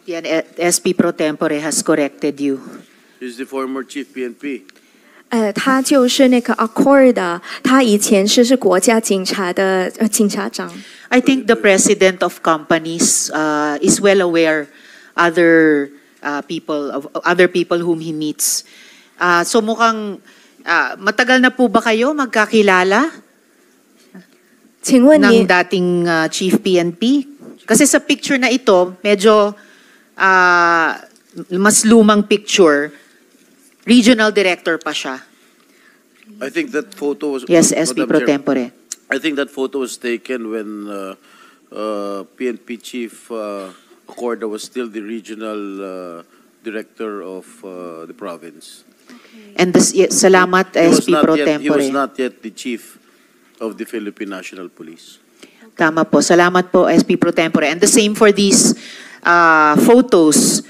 yan, SP Pro Tempore has corrected you. He's the former chief PNP. 他就是那个 Acorda， 他以前是国家警察的警察长。I think the president of companies is well aware other people whom he meets. So mukhang matagal na po ba kayo magkakilala? 请问你 ng dating chief PNP? Kasi sa picture na ito, medyo mas lumang picture. Regional director pa siya. I think that photo was... Yes, SP Pro Tempore. I think that photo was taken when PNP Chief Acorda was still the regional director of the province. And salamat, SP Pro Tempore. He was not yet the chief of the Philippine National Police. Tama po. Salamat po, SP Pro Tempore. And the same for these photos.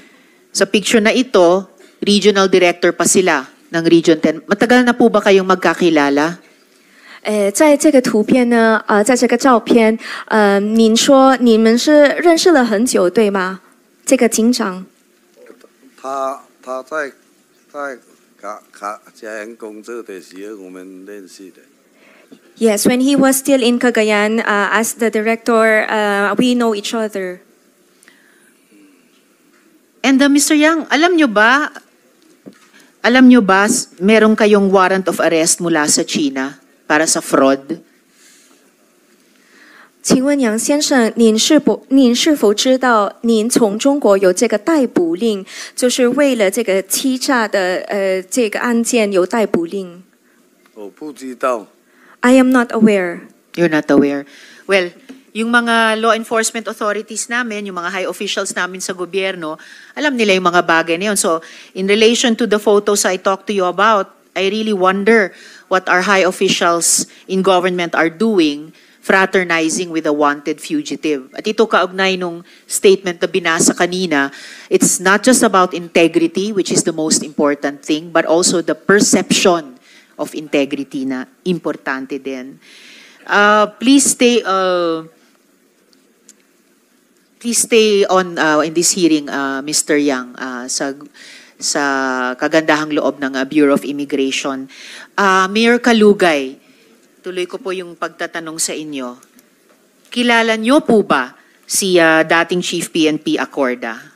Sa picture na ito, regional director pa sila ng Region 10. Matagal na po ba kayong magkakilala? 在这个图片呢，在这个照片，您说你们是认识了很久，对吗？这个警长。他在嘉阳工作的时候，我们认识的。Yes, when he was still in Cagayan as the director, we know each other. And Mr. Yang, alam nyo ba, meron kayong warrant of arrest mula sa China para sa fraud? 请问杨先生，您是否知道您从中国有这个逮捕令，就是为了这个欺诈的这个案件有逮捕令？我不知道。I am not aware. You're not aware. Well, yung mga law enforcement authorities namin, yung mga high officials namin sa gobyerno, alam nila yung mga bagay na yun. So, in relation to the photos I talked to you about, I really wonder what our high officials in government are doing, fraternizing with a wanted fugitive. At ito kaugnay nung statement na binasa kanina, it's not just about integrity, which is the most important thing, but also the perception of integrity na importante din. Please stay on in this hearing, Mr. Yang, sa kagandahang loob ng Bureau of Immigration. Mayor Kalugay, tuloy ko po yung pagtatanong sa inyo. Kilala niyo po ba si dating Chief PNP Acorda?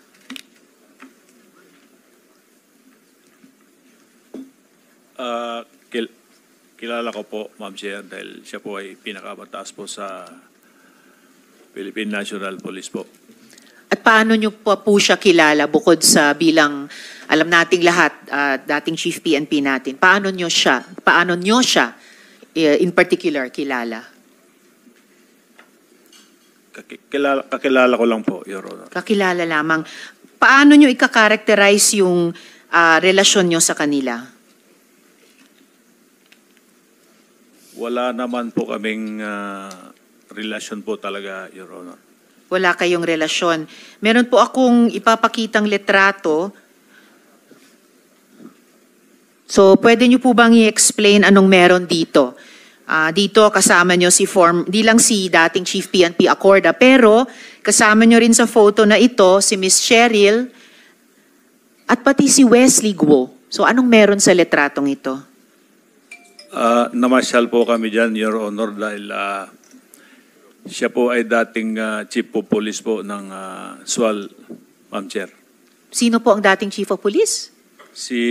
Kilala ko po, Ma'am Chair, dahil siya po ay pinakamataas po sa Philippine National Police po. At paano niyo po siya kilala bukod sa bilang, alam nating lahat, dating Chief PNP natin, paano niyo siya in particular kilala? Kakilala ko lang po, Your Honor. Kakilala lamang. Paano nyo ika-characterize yung relasyon nyo sa kanila? Wala naman po kaming relasyon po talaga, Your Honor. Wala kayong relasyon. Meron po akong ipapakitang litrato. So, pwede nyo po bang i-explain anong meron dito? Dito kasama nyo di lang si dating Chief PNP Acorda, pero kasama nyo rin sa photo na ito si Miss Cheryl at pati si Wesley Guo. So, anong meron sa litratong ito? Namasyal po kami dyan, Your Honor, dahil siya po ay dating Chief of Police po ng SWAL, Ma'am Chair. Sino po ang dating Chief of Police? Si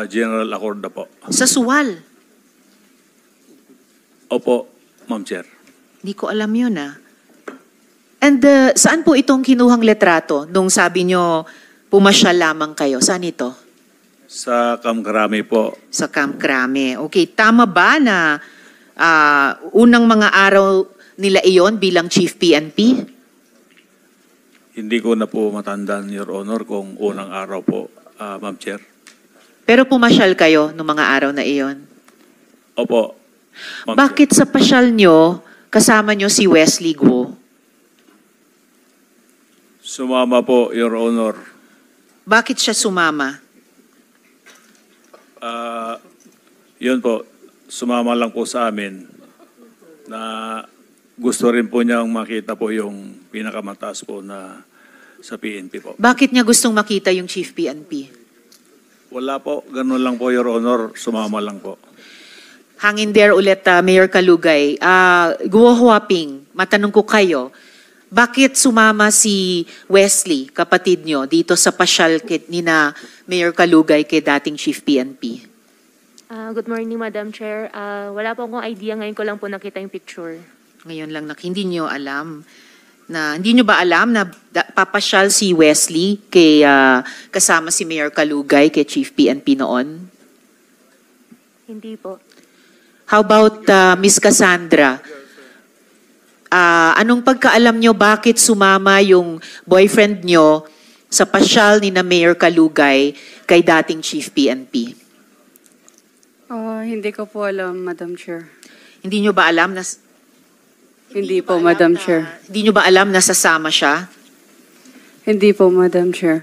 General Acorda po. Sa SWAL? Opo, Ma'am Chair. Hindi ko alam yun And saan po itong kinuhang litrato nung sabi nyo pumasyal lamang kayo? Saan ito? Sa Camp Crame po. Sa Camp Crame. Okay, tama ba na unang mga araw nila iyon bilang Chief PNP? Hindi ko na po matandaan, Your Honor, kung unang araw po, Ma'am Chair. Pero pumasyal kayo nung mga araw na iyon? Opo. Ma'am Bakit sa pasyal nyo, kasama nyo si Wesley Guo? Sumama po, Your Honor. Bakit siya sumama? Yun po, sumama lang po sa amin na gusto rin po niyang makita po yung pinakamataas po na sa PNP po. Bakit niya gustong makita yung Chief PNP? Wala po, ganun lang po, Your Honor, sumama lang po. Hangin there ulit, Mayor Kalugay. Guo Huaping, matanong ko kayo, bakit sumama si Wesley, kapatid nyo, dito sa pasyal ni na Mayor Kalugay kay dating Chief PNP? Good morning, Madam Chair. Wala po akong idea. Ngayon ko lang po nakita yung picture. Ngayon lang hindi nyo ba alam na papasyal si Wesley kay kasama si Mayor Kalugay kay Chief PNP noon? Hindi po. How about Miss Cassandra? Anong pagkaalam nyo bakit sumama yung boyfriend nyo sa pasyal ni na Mayor Kalugay kay dating Chief PNP? Hindi ko po alam, Madam Chair. Hindi nyo ba alam na... Hindi po, Madam Chair. Hindi nyo ba alam na sasama siya? Hindi po, Madam Chair.